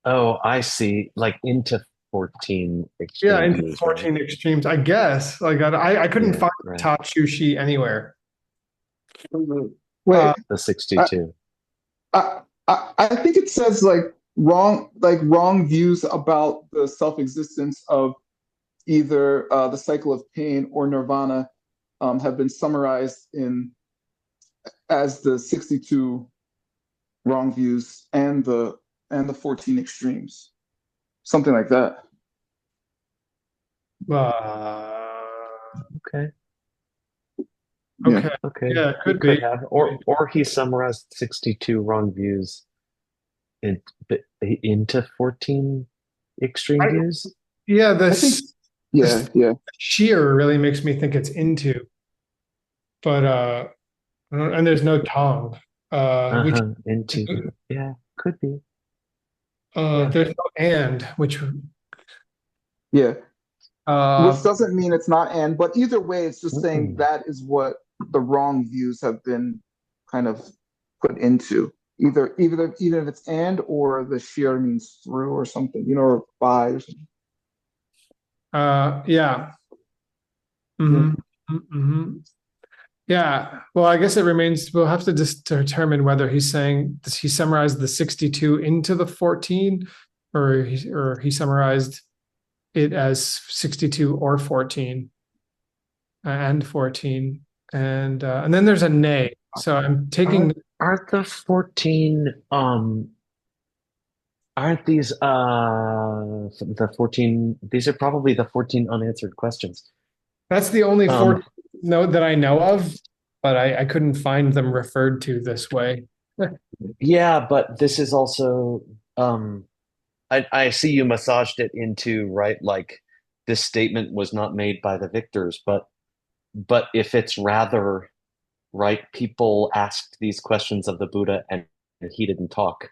Oh, I see. Like into 14 extremes. Yeah, into 14 extremes, I guess. Like I couldn't find right. ta chu shi anywhere. Wait, the 62. I think it says wrong views about the self-existence of either the cycle of pain or nirvana have been summarized as the 62 wrong views and the and the 14 extremes. Something like that. Okay. Yeah. Okay. Okay. Yeah, it He could could be. have, or he summarized 62 wrong views in, into 14 extreme I- views. Yeah, I think, this yeah, yeah. sheer really makes me think it's into, but and there's no tongue. Which Uh-huh. Into, yeah, could be. Yeah. there's no and, which Yeah. Which uh doesn't mean it's not and, but either way, it's just saying Mm-mm. that is what the wrong views have been kind of put into. Either even if it's and or the sheer means through or something, or by or something. yeah. Yeah. Hmm. Yeah. Well, I guess it remains, we'll have to just determine whether he's saying, does he summarize the 62 into the 14, or he summarized it as 62 or 14 and 14. And then there's a nay. So I'm taking Aren't the 14 aren't these the 14, these are probably the 14 unanswered questions. that's the only 14 Um note that I know of, but I couldn't find them referred to this way. yeah, but this is also I see you massaged it into, right, like this statement was not made by the victors, but if it's rather, right, people asked these questions of the Buddha and he didn't talk,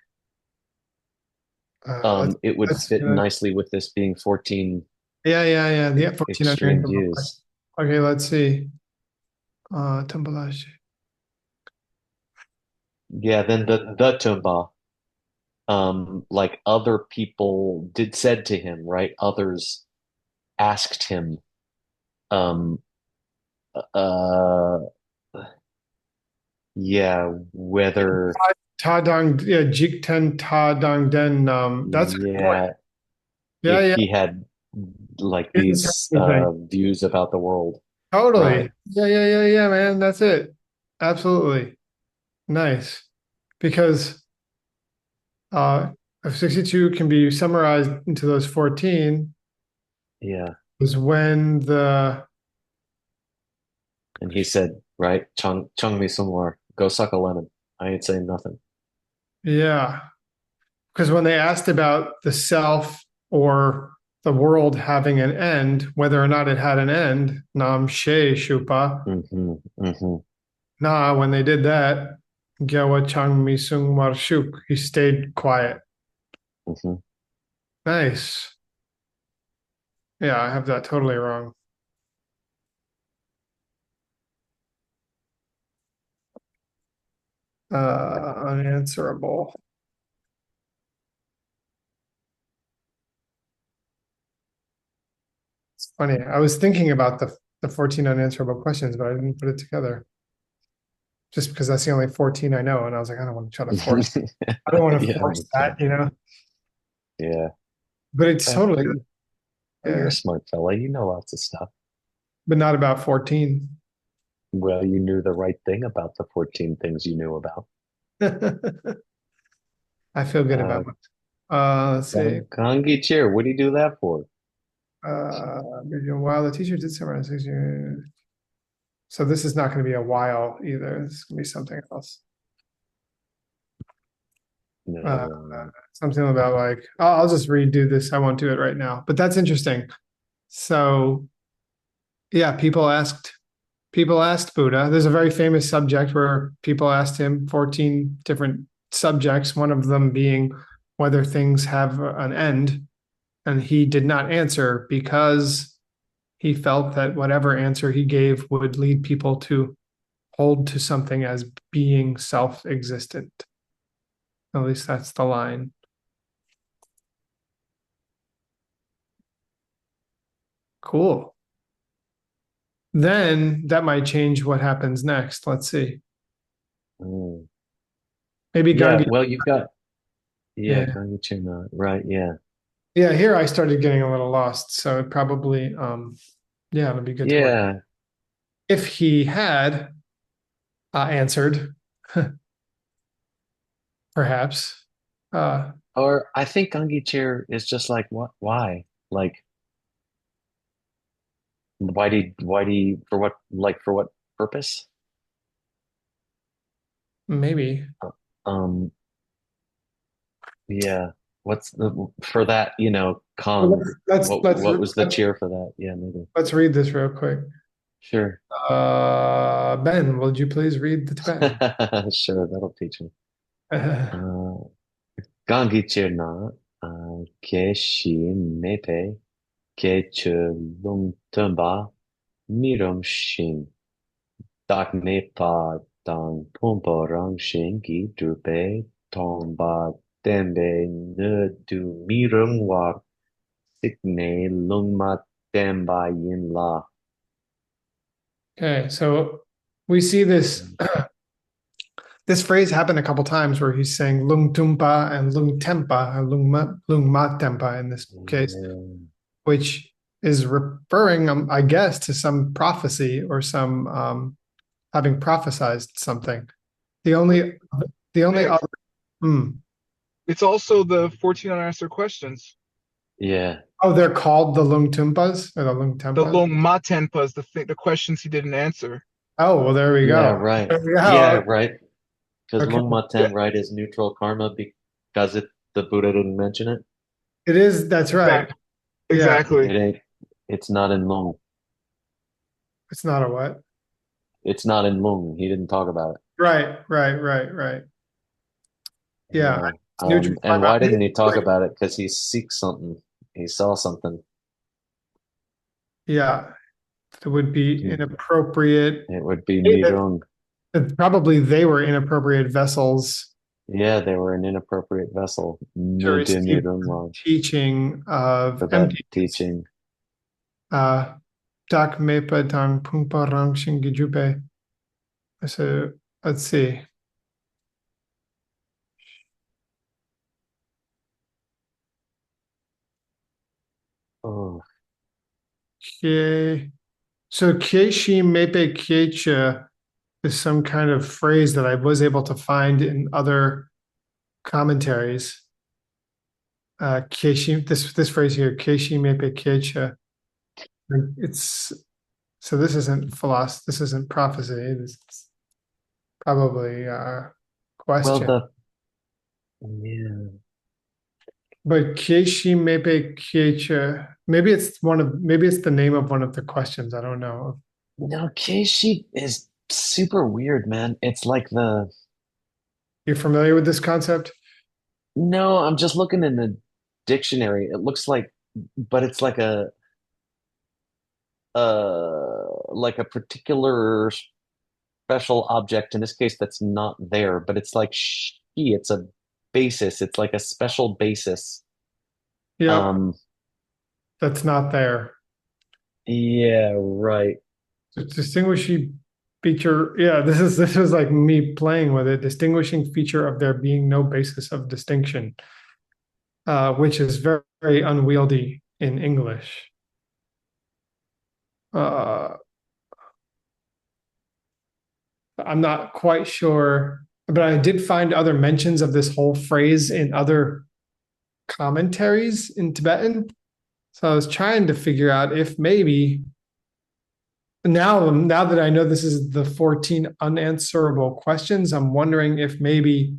Let's, it would let's fit nicely with this being 14 yeah, 14 extreme unanswerable views. questions. Okay, let's see. Tumbalashi. Yeah, then the Tumba, like other people did said to him, right? Others asked him, um, uh, yeah, whether, Ta Dong, yeah, Jikten Ta Dong Den. That's a good point. yeah, Yeah, if yeah. he had like He didn't say these anything. views about the world, Totally. right? Yeah, man. That's it. Absolutely. Nice. Because if 62 can be summarized into those 14, Yeah. was when the And he said, right, Chung Mi Sungwar, go suck a lemon. I ain't saying nothing. yeah. Because when they asked about the self or the world having an end, whether or not it had an end, Nam She Shupa, Hmm. Hmm. nah, when they did that, Gyawa Chang Mi Sung Mar Shuk, he stayed quiet. Hmm. Nice. Yeah, I have that totally wrong. Unanswerable. It's funny. I was thinking about the 14 unanswerable questions, but I didn't put it together. Just because that's the only 14 I know. And I was like, I don't want to try to force, I don't want to Yeah, force me too. that. Yeah. But it's totally, But you're a yeah, smart fella. You know lots of stuff. but not about 14. Well, you knew the right thing about the 14 things you knew about. I feel good about Uh, it. Let's see. Kangi Cheer, what do you do that for? While the teacher did summarize, so this is not going to be a while either. This is going to be something else. No. Something about like, I'll just redo this. I won't do it right now, but that's interesting. So yeah, people asked Buddha. There's a very famous subject where people asked him 14 different subjects, one of them being whether things have an end. And he did not answer because he felt that whatever answer he gave would lead people to hold to something as being self-existent. At least that's the line. Cool. Then that might change what happens next. Let's see. Mm. Maybe Yeah, Gangi. well, you've got, yeah, Yeah. Kangi Cheer, right, yeah. Yeah, here I started getting a little lost. So it probably, yeah, it'll be good to work. Yeah. If he had answered, perhaps, Or I think Gangichir is just like, what? Why? Like, for what? Like, for what purpose? Maybe. Um, yeah. What's the for that? Well, Kong. let's What was the cheer for that? Yeah, maybe. let's read this real quick. Sure. Ben, would you please read the Tibetan? Sure, that'll teach me. Uh, Gangichir na Geshe Michael Roach Miram Shin Dak Mepa Dang Pumpa Rang Shin Gi Drupe Tomba Dembe Du Miram War Sikne Lungma Demba Yin La. Okay, so we see this this phrase happen a couple times where he's saying lung tumpa and lung tempa and lung ma tempa in this case, which is referring, I guess, to some prophecy or some having prophesized something. The only Nick, other it's also the 14 unanswered questions. Yeah. oh, they're called the lung tumpas or the lung The tempas. long matenpas, the questions he didn't answer. Oh, well, there we Yeah, go. right. There we go. Yeah, right. Because Okay. Lungma right, is neutral karma because the Buddha didn't mention it. It is, that's right. Yeah, Exactly. It ain't. It's not in Lung. it's not a what? It's not in Lung. He didn't talk about it. Right. Yeah. Yeah. It's neutral And karma. why didn't he talk about it? Because he seeks something. He saw something. Yeah, it would be inappropriate. It would be Mirung. Probably they were inappropriate vessels Yeah, they were an inappropriate vessel. to receive Mirung teaching of for that empty. teaching. Tak mepa tang pungpa rang shingijupe. So let's see. Oh, So kieshi mepe kiecha is some kind of phrase that I was able to find in other commentaries. Kieshi, this phrase here, kieshi mepe kiecha. It's so this isn't philosophy, this isn't prophecy, this is probably question. yeah. But kieshi mepe kiecha, maybe it's the name of one of the questions. I don't know. No, Keishi is super weird, man. It's like You're familiar with this concept? no, I'm just looking in the dictionary. It looks like, but it's like a particular special object, in this case, that's not there, but it's like she, it's a basis. It's like a special basis. Yep, that's not there. Yeah, right. Distinguishing feature, yeah, this is like me playing with it. Distinguishing feature of there being no basis of distinction, which is very, very unwieldy in English. I'm not quite sure, but I did find other mentions of this whole phrase in other commentaries in Tibetan. So I was trying to figure out if maybe now that I know this is the 14 unanswerable questions, I'm wondering if maybe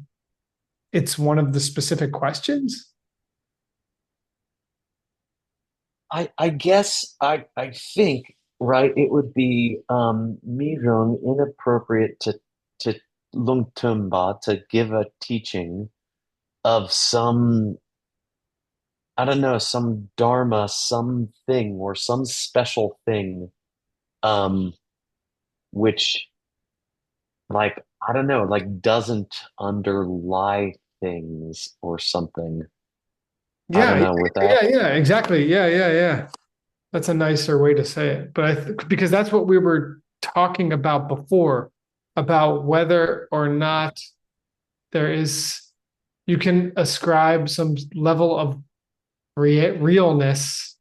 it's one of the specific questions. I guess I think right it would be Mirung inappropriate to Lungtumba to give a teaching of some I don't know some dharma something or some special thing um which like I don't know like doesn't underlie things or something. I don't Yeah, know with that. exactly. Yeah. That's a nicer way to say it. But because that's what we were talking about before, about whether or not you can ascribe some level of realness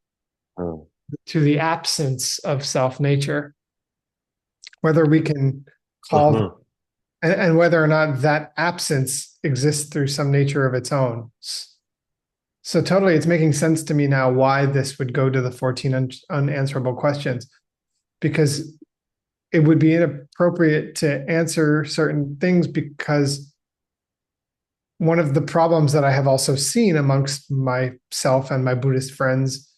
Oh. to the absence of self nature, whether we can call Uh-huh. and whether or not that absence exists through some nature of its own. So totally, it's making sense to me now why this would go to the 14 unanswerable questions, because it would be inappropriate to answer certain things, because one of the problems that I have also seen amongst myself and my Buddhist friends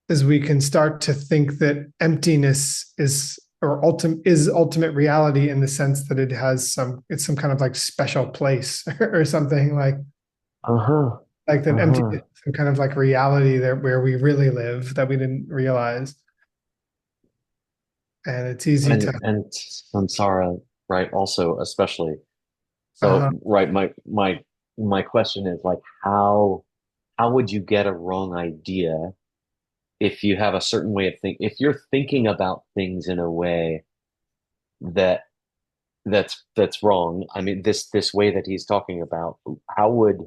is we can start to think that emptiness is ultimate reality, in the sense that it's some kind of like special place or something Uh-huh. like that. Uh-huh. Emptiness is some kind of like reality there where we really live that we didn't realize. And it's easy to And samsara, right? Also, especially. uh, So, right, my question is like how would you get a wrong idea if you have a certain way of thinking, if you're thinking about things in a way that that's wrong. I mean, this way that he's talking about, how would,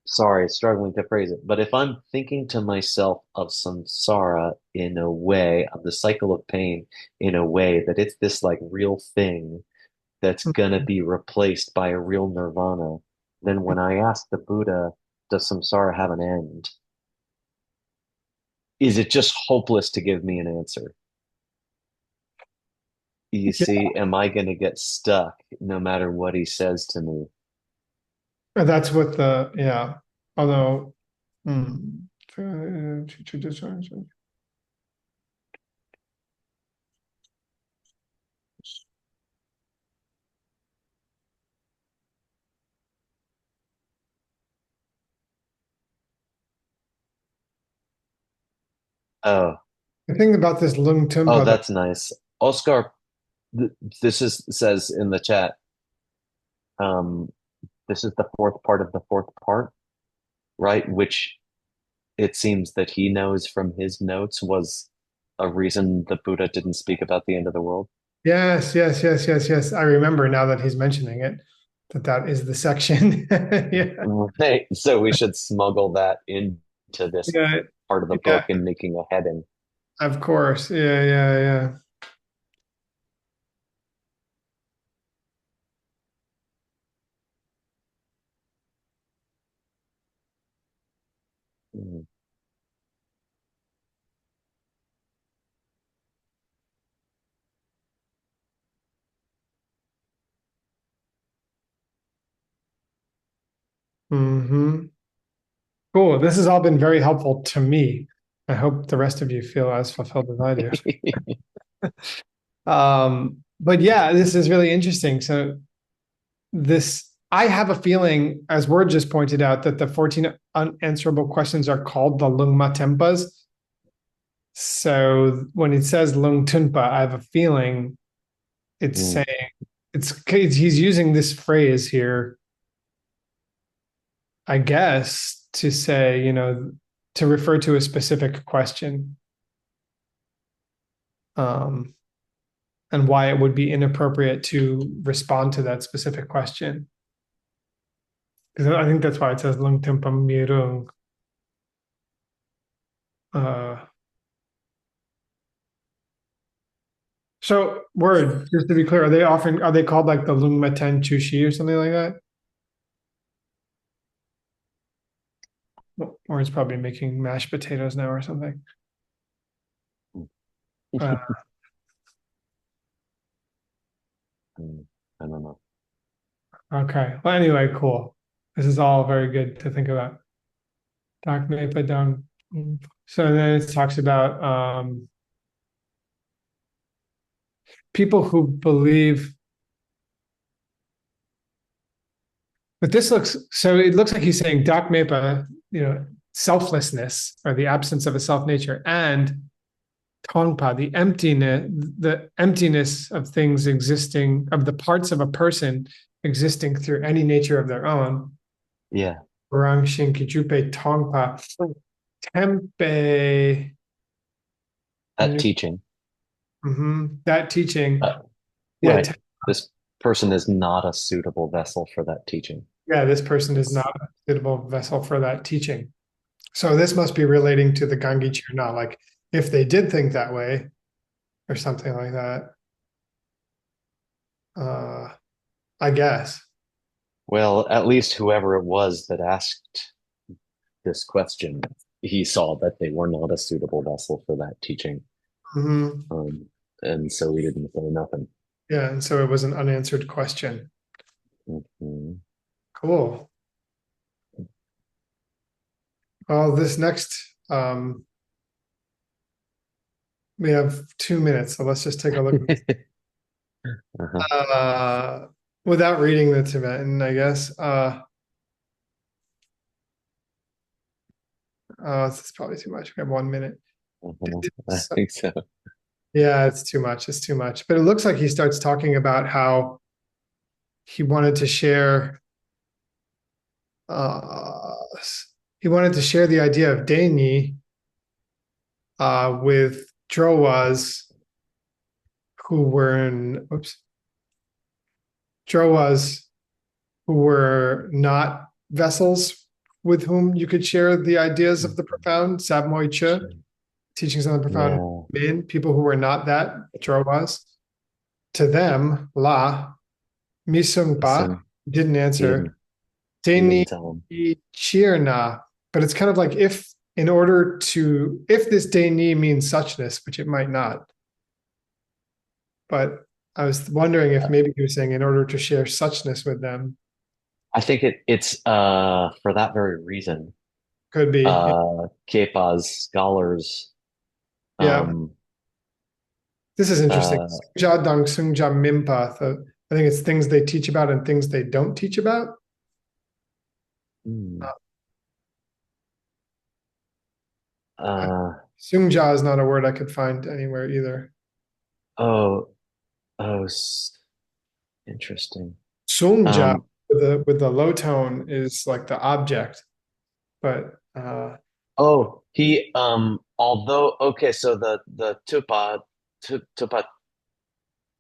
sorry, struggling to phrase it, but if I'm thinking to myself of samsara in a way, of the cycle of pain in a way that it's this like real thing that's gonna be replaced by a real nirvana, then when I ask the Buddha, does samsara have an end? Is it just hopeless to give me an answer? You see, am I going to get stuck no matter what he says to me? that's what the yeah. Although Oh, the thing about this Lung oh, Tumpa, that's nice. Oscar, th this is says in the chat, um, this is the fourth part of the fourth part, right? Which it seems that he knows from his notes was a reason the Buddha didn't speak about the end of the world. yes. I remember now that he's mentioning it, that is the section. Yeah, Right. So we should smuggle that into this yeah, part of the yeah. book and making a heading. Of course, yeah. Mm. Hmm. Cool. This has all been very helpful to me. I hope the rest of you feel as fulfilled as I do. But yeah, this is really interesting. So I have a feeling, as Word just pointed out, that the 14 unanswerable questions are called the Lungma Tempas. So when it says Lung Tunpa, I have a feeling it's Mm. saying he's using this phrase here, I guess, to say, to refer to a specific question. And why it would be inappropriate to respond to that specific question. Because I think that's why it says lung tempam mirung. Uh, so Word, just to be clear, are they called like the lung maten chushi or something like that? Or it's probably making mashed potatoes now or something. Uh, I don't know. okay. Well, anyway, cool. This is all very good to think about. Dak Mepa Dang. So then it talks about people who believe. But it looks like he's saying Dak Mepa, selflessness or the absence of a self nature, and Tongpa, the emptiness of things existing, of the parts of a person existing through any nature of their own. Yeah. Orang Shin Kijupe Tongpa. Tempe. That teaching. That teaching. Yeah, Right. This person is not a suitable vessel for that teaching. yeah, this person is not a suitable vessel for that teaching. So this must be relating to the Gangi Chirna, like if they did think that way or something like that. I guess. Well, at least whoever it was that asked this question, he saw that they were not a suitable vessel for that teaching. Mhm. And so he didn't say nothing. Yeah, and so it was an unanswered question. Mhm. Cool. Well, this next, we have 2 minutes, so let's just take a look. Uh-huh. Without reading the Tibetan, I guess. It's probably too much. We have 1 minute. I think so. Yeah, it's too much. It's too much. But it looks like he starts talking about how he wanted to share. He wanted to share the idea of Daini with Drowas who were in. Drowas who were not vessels with whom you could share the ideas of the profound, Savmoy Che, teachings on the profound men, people who were not that, Drowas. To them, La, Misung Pa, didn't answer. Deni Chirna, but it's kind of like if this Deni means suchness, which it might not. But I was wondering if maybe he was saying in order to share suchness with them. I think it's for that very reason. Could be. Kepa's scholars. Yeah. This is interesting. Sungja Dang Sungja Mimpa. I think it's things they teach about and things they don't teach about. Sungja is not a word I could find anywhere either. Oh, interesting. Sungja with the low tone is like the object, but he although okay, so the tupa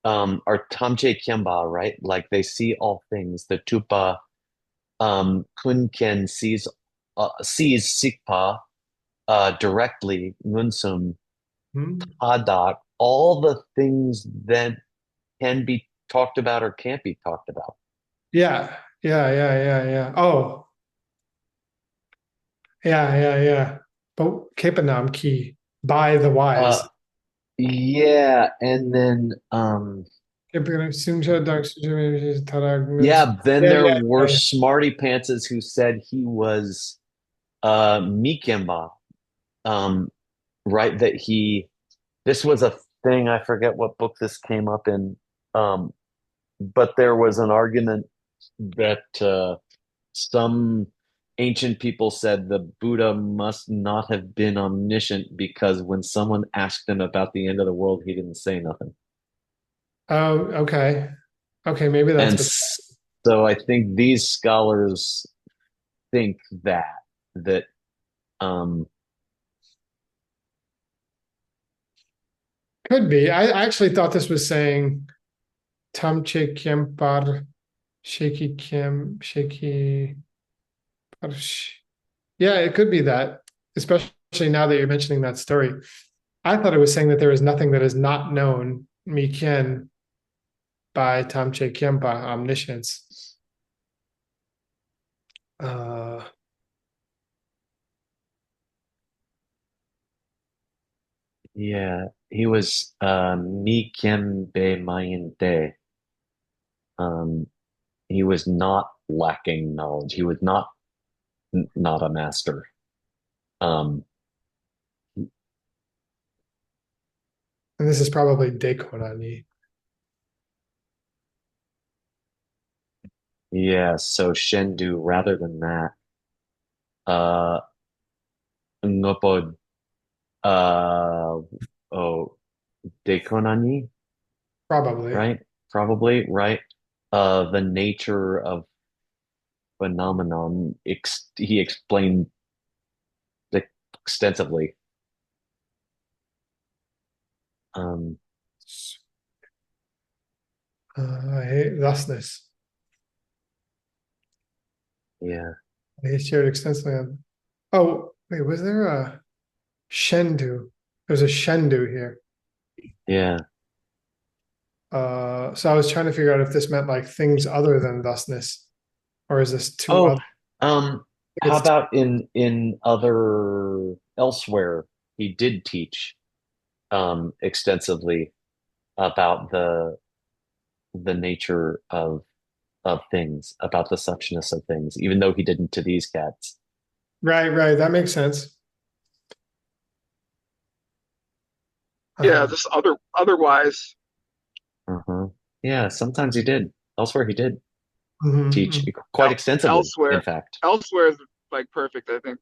are tamche kyamba, right? Like they see all things. The tupa kunken sees sikpa directly, ngunsum hadak, all the things that can be talked about or can't be talked about. Yeah. Oh, yeah. But Kepanam key by the wise. Yeah, and then yeah, then there were smarty pantses who said he was Mikemba. Right, that this was a thing, I forget what book this came up in, but there was an argument that some ancient people said the Buddha must not have been omniscient because when someone asked him about the end of the world, he didn't say nothing. Oh, okay. Okay, maybe that's and so I think these scholars think that could be. I actually thought this was saying Tamche Kempar Shaky. Yeah, it could be that, especially now that you're mentioning that story. I thought it was saying that there is nothing that is not known, Mikien, by Tamche Kempa, omniscience. Yeah, he was Mikembe Mayente. He was not lacking knowledge. He was not a master. And this is probably Dekonani. Yeah, so Shendu, rather than that, Ngopo, Dekonani, Probably. right? The nature of phenomenon, he explained extensively. I hate thusness. Yeah. He shared extensively on. Oh, wait, was there a Shendu? There's a Shendu here. Yeah. So I was trying to figure out if this meant like things other than thusness, or is this two other? How about in other elsewhere? He did teach extensively about the nature of things, about the suchness of things, even though he didn't to these cats. Right. That makes sense. Yeah, just otherwise. Uh-huh. Yeah, sometimes he did. Elsewhere he did teach Mhm. quite extensively, in Elsewhere, fact. elsewhere is like perfect, I think.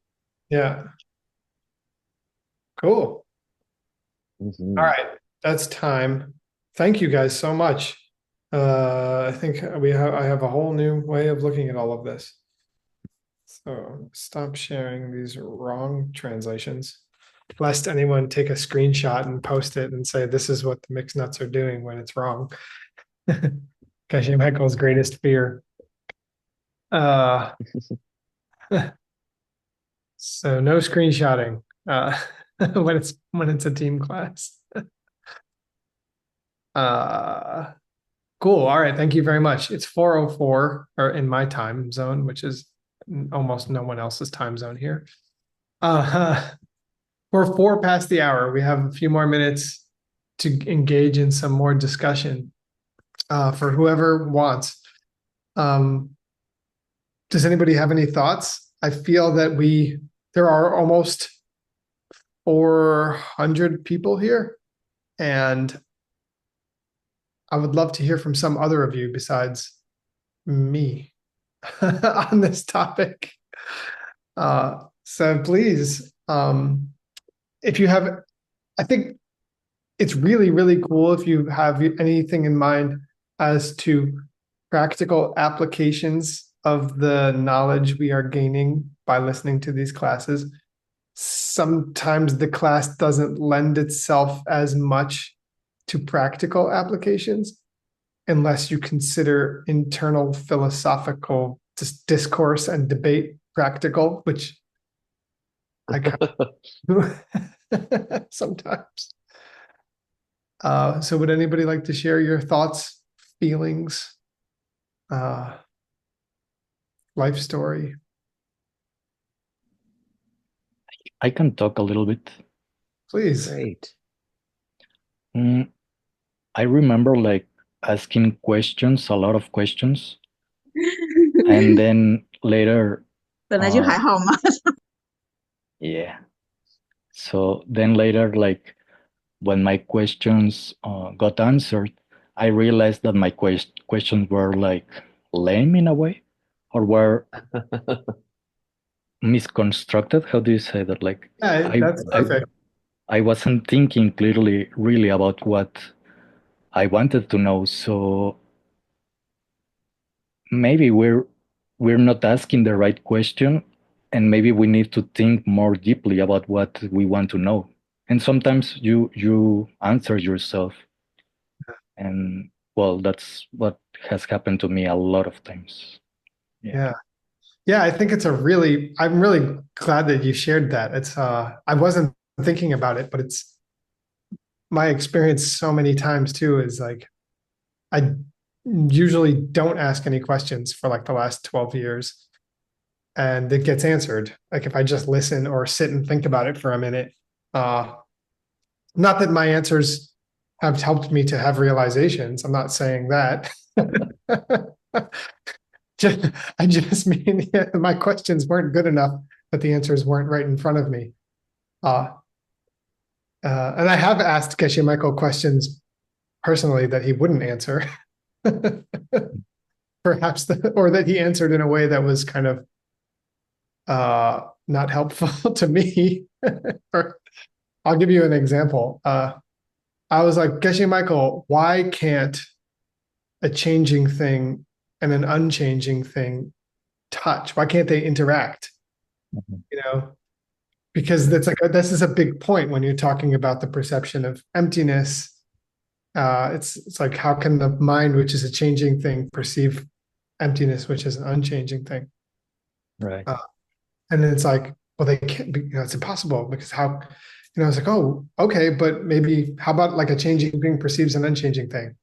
Yeah, cool. All Mhm. right, that's time. Thank you guys so much. I think I have a whole new way of looking at all of this. So stop sharing these wrong translations, lest anyone take a screenshot and post it and say this is what the mixed nuts are doing when it's wrong. Geshe Michael's greatest fear. Uh, so no screenshotting when it's a team class. Uh, cool. All right. Thank you very much. It's 4:04 or in my time zone, which is almost no one else's time zone here. Uh, we're 4 past the hour. We have a few more minutes to engage in some more discussion for whoever wants. Does anybody have any thoughts? I feel that there are almost 400 people here, and I would love to hear from some other of you besides me on this topic. So please, if you have, I think it's really, really cool if you have anything in mind as to practical applications of the knowledge we are gaining by listening to these classes. Sometimes the class doesn't lend itself as much to practical applications unless you consider internal philosophical discourse and debate practical, which I kind of sometimes. So would anybody like to share your thoughts, feelings, uh, life story? I can talk a little bit. Please. Great. I remember like asking questions, a lot of questions, and then later, 本来就还好嘛。yeah. So then later, like when my questions got answered, I realized that my questions were like lame in a way, or were misconstructed. How do you say that? Like Yeah, I, that's I, perfect. I wasn't thinking clearly, really about what I wanted to know. So maybe we're not asking the right question, and maybe we need to think more deeply about what we want to know. And sometimes you answer yourself, and well, that's what has happened to me a lot of times. Yeah. Yeah, I think I'm really glad that you shared that. I wasn't thinking about it, but it's my experience so many times too is like I usually don't ask any questions for like the last 12 years and it gets answered. Like if I just listen or sit and think about it for a minute. Not that my answers have helped me to have realizations. I'm not saying that. just, I just mean my questions weren't good enough, but the answers weren't right in front of me. Uh, and I have asked Geshe Michael questions personally that he wouldn't answer. Perhaps or that he answered in a way that was kind of not helpful to me. I'll give you an example. I was like, Geshe Michael, why can't a changing thing and an unchanging thing touch? Why can't they interact? Mhm. You know, because this is a big point when you're talking about the perception of emptiness. It's like how can the mind, which is a changing thing, perceive emptiness, which is an unchanging thing? Right. And then it's like, well, they can't be, it's impossible because how, I was like, oh, okay, but maybe how about like a changing thing perceives an unchanging thing?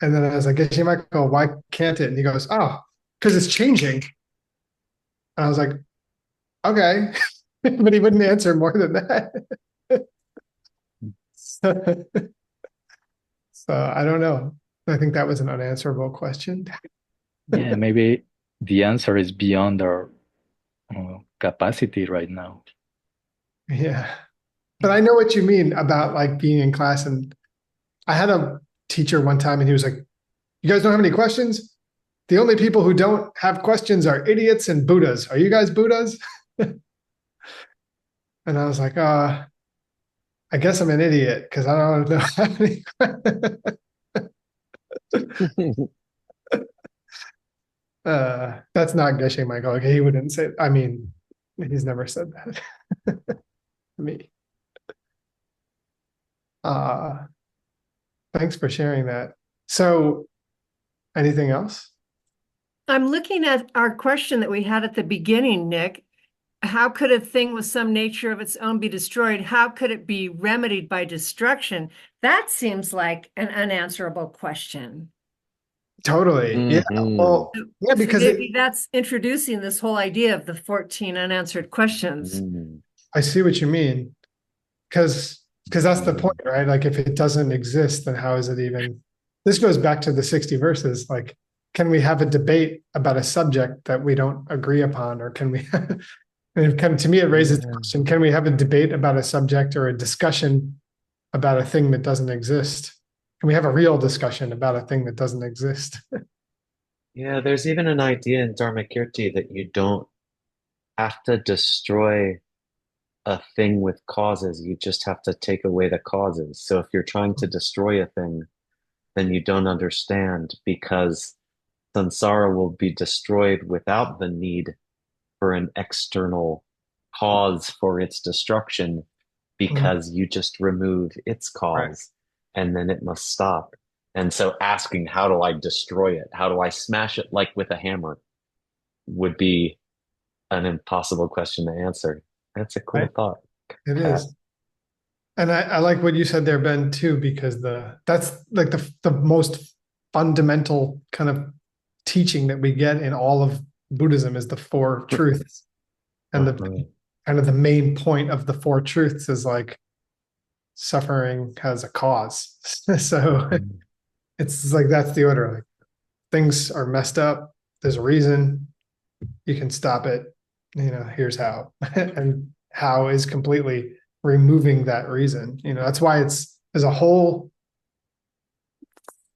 And then I was like, Geshe Michael, why can't it? And he goes, oh, because it's changing. And I was like, okay. But he wouldn't answer more than that. So, so I don't know. I think that was an unanswerable question. Yeah, maybe the answer is beyond our capacity right now. Yeah. But I know what you mean about like being in class. And I had a teacher one time and he was like, you guys don't have any questions? The only people who don't have questions are idiots and Buddhas. Are you guys Buddhas? And I was like, I guess I'm an idiot because I don't know have any. That's not Geshe Michael. Okay, he wouldn't say. I mean, he's never said that to me. Uh, thanks for sharing that. So, anything else? I'm looking at our question that we had at the beginning, Nick. How could a thing with some nature of its own be destroyed? How could it be remedied by destruction? That seems like an unanswerable question. Totally. Yeah. Mhm. Well, yeah, So because maybe that's introducing this whole idea of the 14 unanswered questions. Mm. I see what you mean. Because that's the Mhm. point, right? Like if it doesn't exist, then how is it even? This goes back to the 60 verses. Like, can we have a debate about a subject that we don't agree upon, or can we? And to me, it raises the Yeah. question: can we have a debate about a subject or a discussion about a thing that doesn't exist? Can we have a real discussion about a thing that doesn't exist? Yeah, there's even an idea in Dharmakirti that you don't have to destroy a thing with causes. You just have to take away the causes. So if you're trying to destroy a thing, then you don't understand because samsara will be destroyed without the need for an external cause for its destruction because you just remove its Right. cause and then it must stop. And so asking, how do I destroy it? How do I smash it like with a hammer would be an impossible question to answer. That's a cool Right. thought. It Pat. is. And I like what you said there, Ben, too, because that's like the most fundamental kind of teaching that we get in all of Buddhism is the four truths. And the Uh-huh. kind of the main point of the four truths is like suffering has a cause. So Mhm. it's like that's the order. Like things are messed up. There's a reason. You can stop it. Here's how. And how is completely removing that reason. That's why there's a whole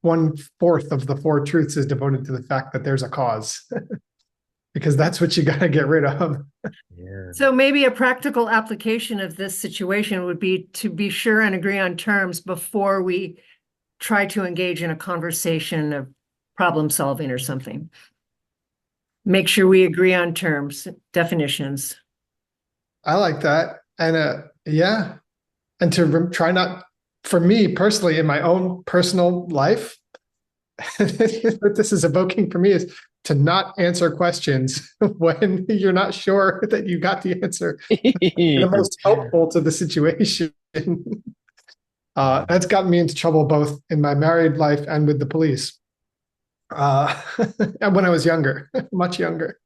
1/4 of the four truths is devoted to the fact that there's a cause. Because that's what you got to get rid of. Yeah. So maybe a practical application of this situation would be to be sure and agree on terms before we try to engage in a conversation of problem solving or something. Make sure we agree on terms, definitions. I like that. And yeah. And to try not, for me personally, in my own personal life, what this is evoking for me is to not answer questions when you're not sure that you got the answer the most helpful to the situation. That's gotten me into trouble both in my married life and with the police. And when I was younger, much younger.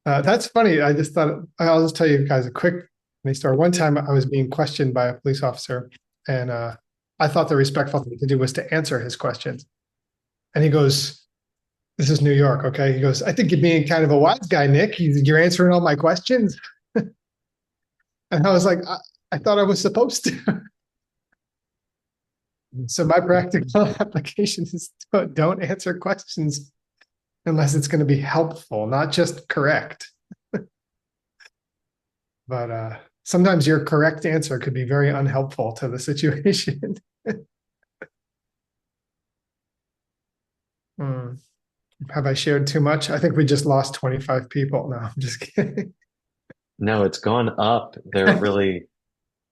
That's funny. I just thought I'll just tell you guys a quick funny story. One time I was being questioned by a police officer, and I thought the respectful thing to do was to answer his questions. And he goes, "This is New York, okay?" He goes, "I think you're being kind of a wise guy, Nick. You're answering all my questions." And I was like, I thought I was supposed to. So my practical application is don't answer questions unless it's going to be helpful, not just correct. But sometimes your correct answer could be very unhelpful to the situation. Hmm. Have I shared too much? I think we just lost 25 people. No, I'm just kidding. No, it's gone up.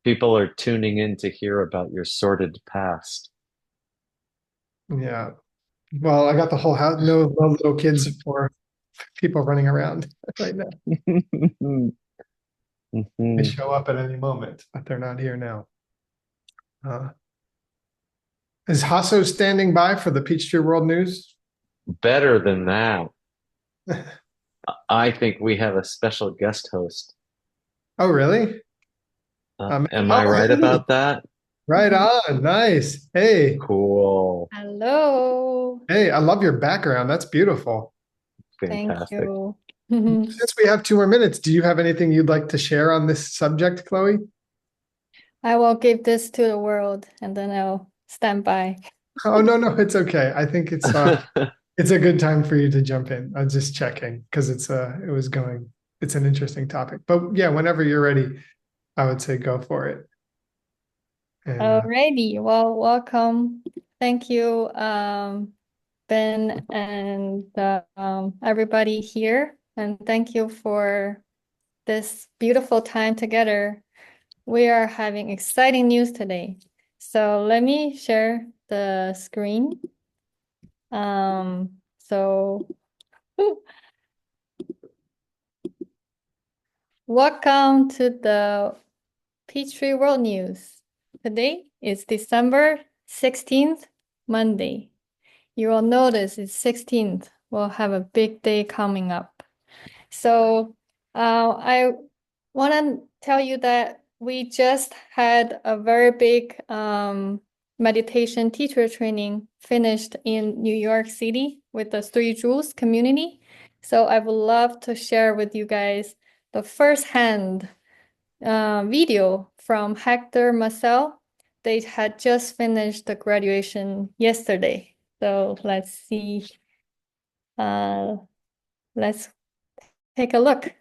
People are tuning in to hear about your sordid past. Yeah. Well, I got the whole house, no little kids or people running around right now. They Mhm. show up at any moment, but they're not here now. Is Hasso standing by for the Peachtree World News? Better than that. I think we have a special guest host. Oh, really? Am I Oh, right hey, about that? right on. Nice. Hey, Cool. Hello. hey, I love your background. That's beautiful. Thank Fantastic. you. Since we have 2 more minutes, do you have anything you'd like to share on this subject, Chloe? I will give this to the world and then I'll stand by. Oh, no, no, it's okay. I think it's a good time for you to jump in. I'm just checking because it's an interesting topic. But yeah, whenever you're ready, I would say go for it. And Alrighty. Well, welcome. Thank you, Ben and everybody here. And thank you for this beautiful time together. We are having exciting news today. So let me share the screen. So welcome to the Peachtree World News. Today is December 16th, Monday. You will notice it's 16th. We'll have a big day coming up. So I want to tell you that we just had a very big meditation teacher training finished in New York City with the Three Jewels community. So I would love to share with you guys the first-hand video from Hector Marcel. They had just finished the graduation yesterday. So let's see. Let's take a look.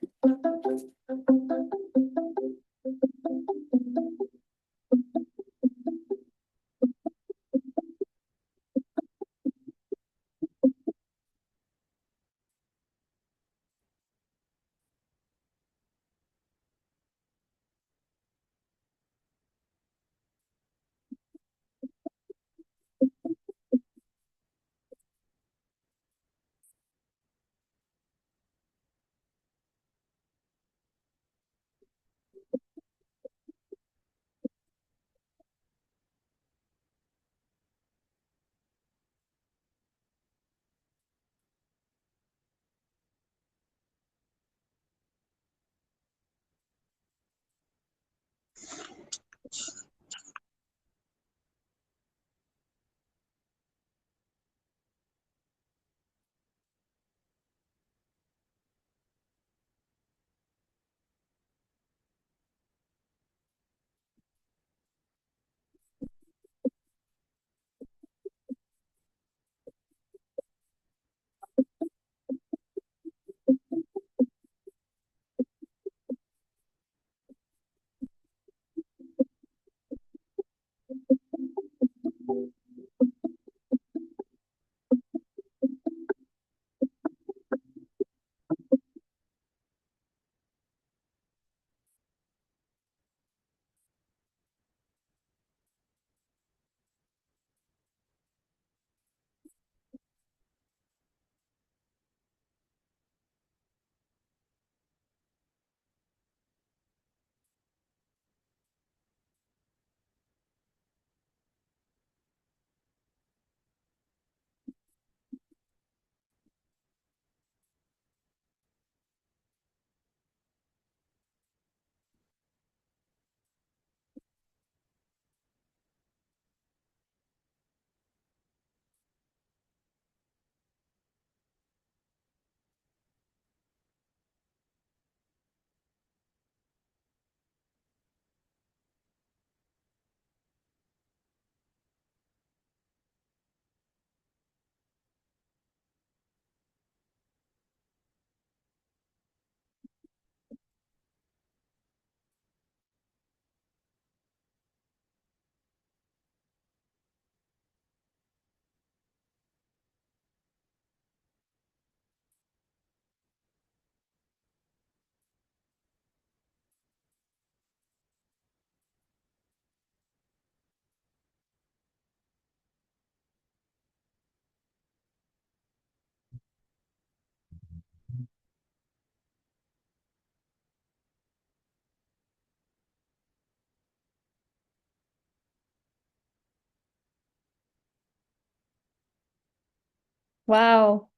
Wow.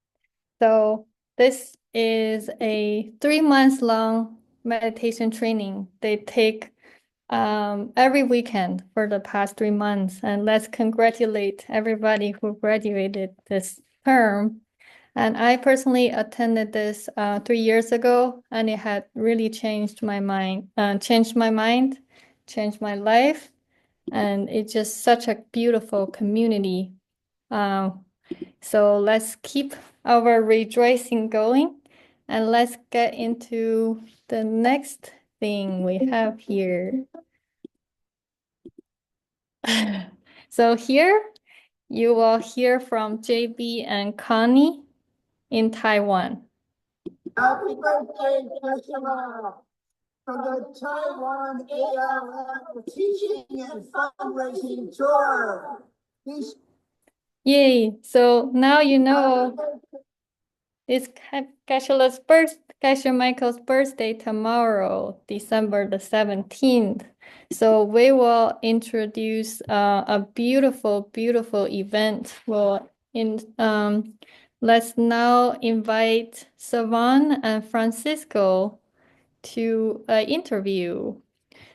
So This is a 3 months long meditation training they take every weekend for the past 3 months. And let's congratulate everybody who graduated this term. And I personally attended this 3 years ago, and it had really changed my mind, changed my life. And it's just such a beautiful community. So let's keep our rejoicing going, and let's get into the next thing we have here. So here you will hear from JB and Connie in Taiwan. Happy birthday, Lashaw, for the Taiwan ALF Teaching and Fundraising Tour. Yay! So now you know it's Geshe Michael's birthday tomorrow, December the 17th. So we will introduce a beautiful, beautiful event. Let's now invite Savan and Francisco to an interview.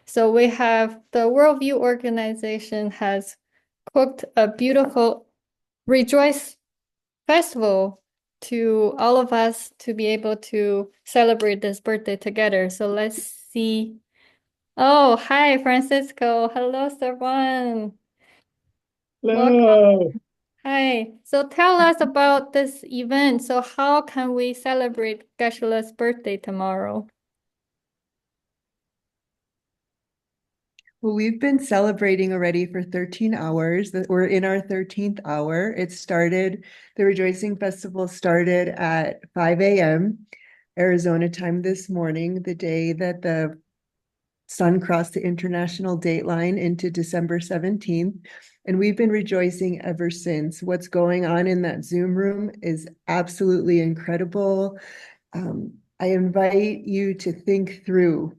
So we have the Worldview organization has cooked a beautiful Rejoice festival to all of us to be able to celebrate this birthday together. So let's see. Oh, hi, Francisco. Hello, Savan. Welcome. Hello. Hi. So tell us about this event. So how can we celebrate Geshe-la's birthday tomorrow? Well, we've been celebrating already for 13 hours. We're in our 13th hour. The Rejoicing Festival started at 5 a.m. Arizona time this morning, the day that the sun crossed the international date line into December 17th. And we've been rejoicing ever since. What's going on in that Zoom room is absolutely incredible. I invite you to think through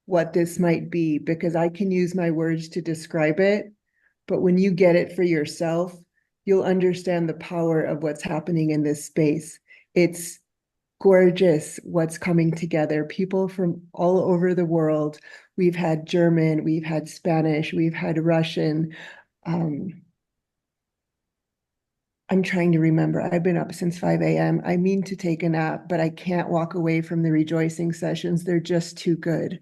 what this might be, because I can use my words to describe it, but when you get it for yourself, you'll understand the power of what's happening in this space. It's gorgeous what's coming together. People from all over the world. We've had German, we've had Spanish, we've had Russian. I'm trying to remember. I've been up since 5 a.m. I mean to take a nap, but I can't walk away from the rejoicing sessions. They're just too good.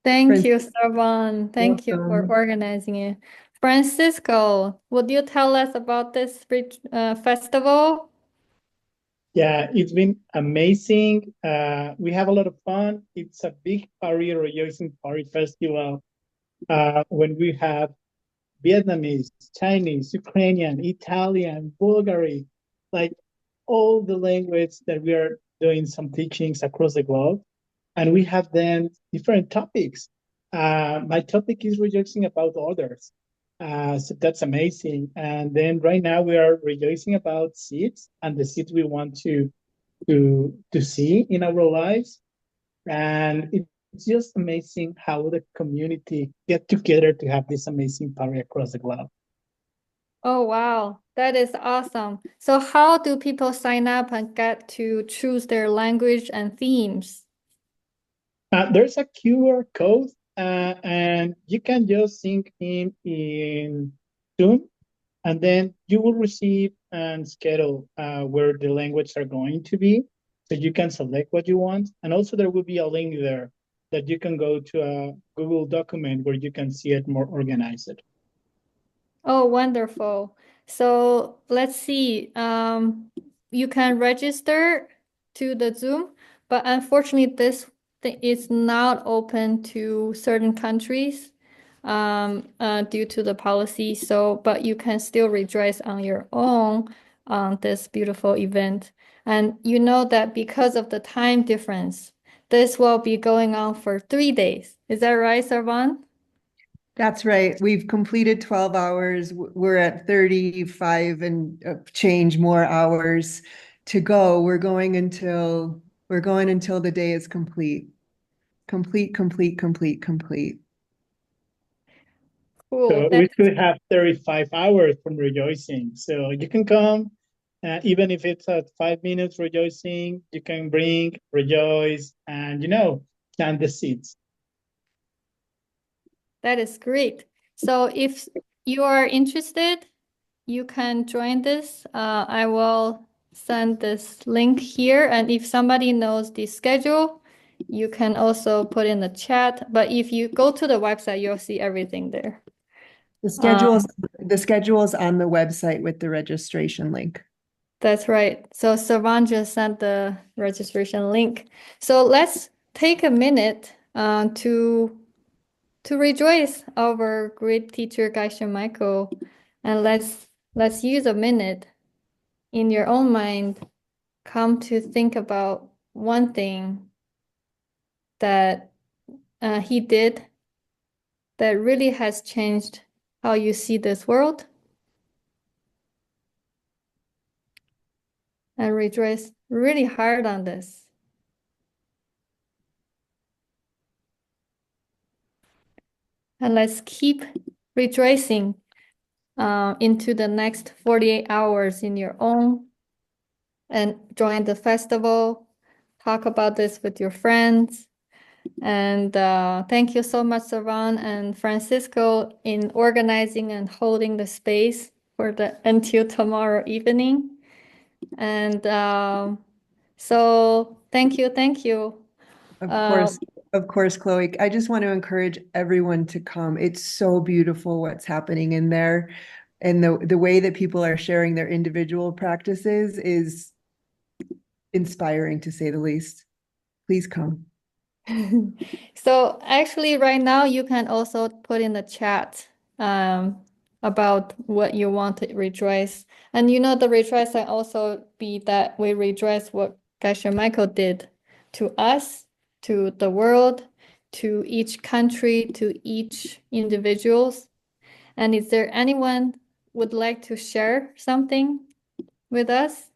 Thank you, Savan. Thank you for Welcome. organizing it. Francisco, would you tell us about this festival? Yeah, it's been amazing. We have a lot of fun. It's a big party, rejoicing party festival. When we have Vietnamese, Chinese, Ukrainian, Italian, Bulgarian, like all the language that we are doing some teachings across the globe. And we have then different topics. My topic is rejoicing about others. So that's amazing. And then right now we are rejoicing about seeds and the seeds we want to see in our lives. And it's just amazing how the community get together to have this amazing party across the globe. Oh, wow. That is awesome. So how do people sign up and get to choose their language and themes? There's a QR code, and you can just sync in Zoom, and then you will receive and schedule where the languages are going to be, so you can select what you want. And also there will be a link there that you can go to a Google document where you can see it more organized. Oh, wonderful. So let's see. You can register to the Zoom, but unfortunately, this is not open to certain countries due to the policy. So, but you can still rejoice on your own on this beautiful event. And you know that because of the time difference, this will be going on for 3 days. Is that right, Sarvan? That's right. We've completed 12 hours. We're at 35 and change more hours to go. We're going until the day is complete. Complete. Cool. So we still have 35 hours from rejoicing. So you can come Even if it's at 5 minutes rejoicing, you can bring, rejoice, and plant the seeds. That is great. So if you are interested, you can join this. I will send this link here. And if somebody knows the schedule, you can also put in the chat. But if you go to the website, you'll see everything there. The schedule's on the website with the registration link. That's right. So Savan just sent the registration link. So let's take a minute to rejoice our great teacher Geshe Michael, and let's use a minute in your own mind, come to think about one thing that he did that really has changed how you see this world, and rejoice really hard on this. And let's keep rejoicing into the next 48 hours in your own, and join the festival, talk about this with your friends. And thank you so much, Savan and Francisco, in organizing and holding the space for until tomorrow evening. And so thank you. Of course, Chloe. I just want to encourage everyone to come. It's so beautiful what's happening in there. And the way that people are sharing their individual practices is inspiring, to say the least. Please come. So actually right now you can also put in the chat about what you want to rejoice. And the rejoice can also be that we rejoice what Geshe Michael did to us, to the world, to each country, to each individuals. And is there anyone would like to share something with us?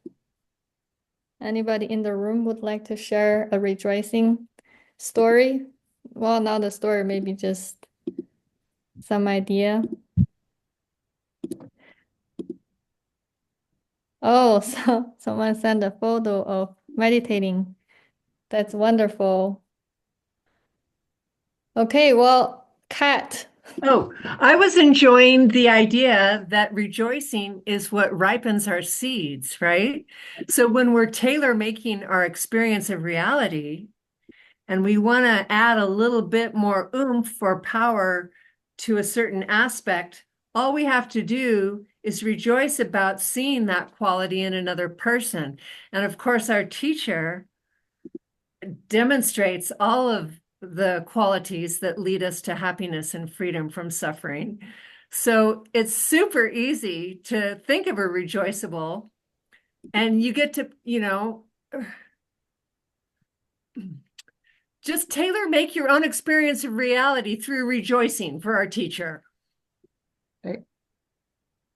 Anybody in the room would like to share a rejoicing story? Well, not a story, maybe just some idea. Oh, so someone sent a photo of meditating. That's wonderful. Okay, well, Kat. Oh, I was enjoying the idea that rejoicing is what ripens our seeds, right? So when we're tailor making our experience of reality, and we want to add a little bit more oomph or power to a certain aspect, all we have to do is rejoice about seeing that quality in another person. And of course, our teacher demonstrates all of the qualities that lead us to happiness and freedom from suffering. So it's super easy to think of a rejoiceable, and you get to, just tailor make your own experience of reality through rejoicing for our teacher. Right.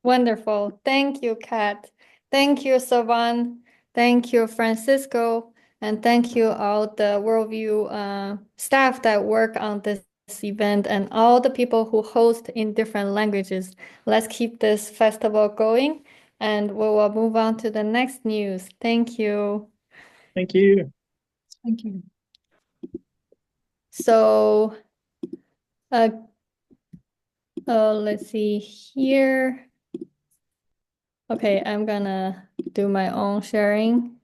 Wonderful. Thank you, Kat. Thank you, Savan. Thank you, Francisco. And thank you all the Worldview staff that work on this event, and all the people who host in different languages. Let's keep this festival going, and we will move on to the next news. Thank you. Thank you. Thank you. So, let's see here. Okay, I'm gonna do my own sharing.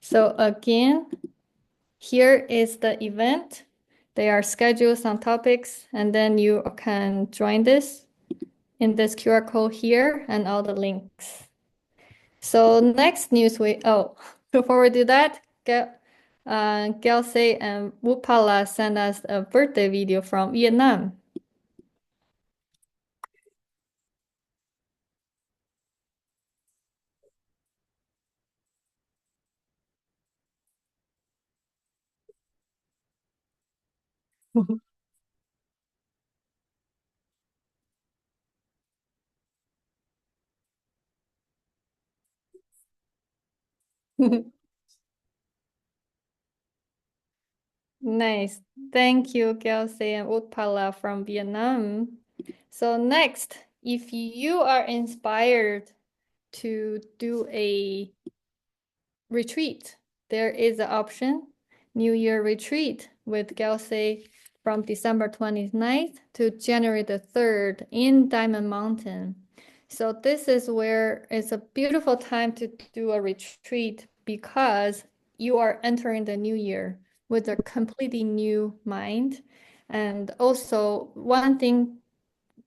So again, here is the event. They are scheduled some topics, and then you can join this in this QR code here and all the links. So next news before we do that, Gelse and Wupala sent us a birthday video from Vietnam. Nice. Thank you, Gelse and Utpala from Vietnam. So next, if you are inspired to do a retreat. There is an option, New Year retreat with Geshe from December 29th to January the 3rd in Diamond Mountain. So this is where it's a beautiful time to do a retreat because you are entering the new year with a completely new mind. And also one thing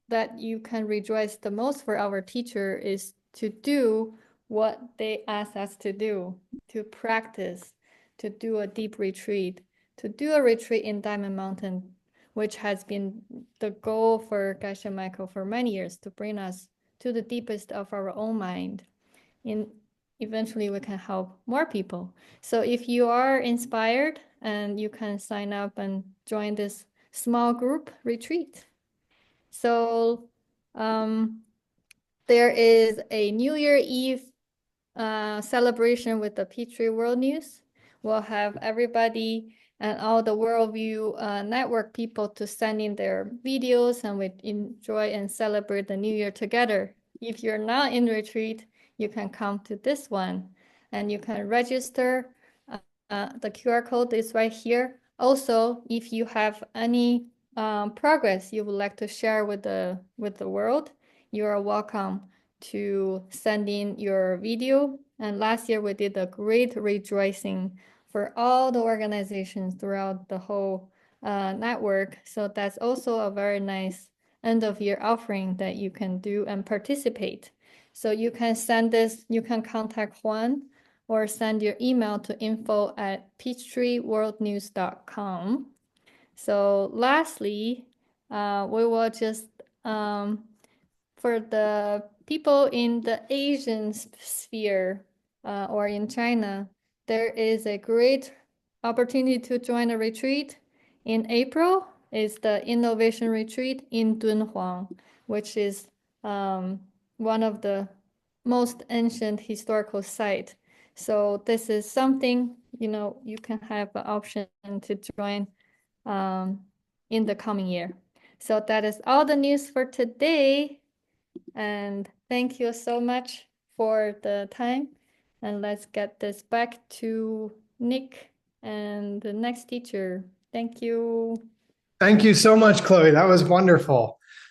that you can rejoice the most for our teacher is to do what they ask us to do, to practice, to do a deep retreat, to do a retreat in Diamond Mountain, which has been the goal for Geshe Michael for many years, to bring us to the deepest of our own mind. And eventually we can help more people. So if you are inspired, and you can sign up and join this small group retreat. So there is a New Year Eve celebration with the Petrie World News. We'll have everybody and all the Worldview Network people to send in their videos, and we enjoy and celebrate the New Year together. If you're not in retreat, you can come to this one, and you can register. The QR code is right here. Also, if you have any progress you would like to share with the world, you are welcome to send in your video. And last year we did a great rejoicing for all the organizations throughout the whole network. So that's also a very nice end of year offering that you can do and participate. So you can send this, you can contact Juan or send your email to info@peachtreeworldnews.com. So lastly, we will just, for the people in the Asian sphere or in China, there is a great opportunity to join a retreat in April. It's the Innovation Retreat in Dunhuang, which is one of the most ancient historical site. So this is something, you can have an option to join in the coming year. So that is all the news for today. And thank you so much for the time. And let's get this back to Nick and the next teacher. Thank you. Thank you so much, Chloe. That was wonderful.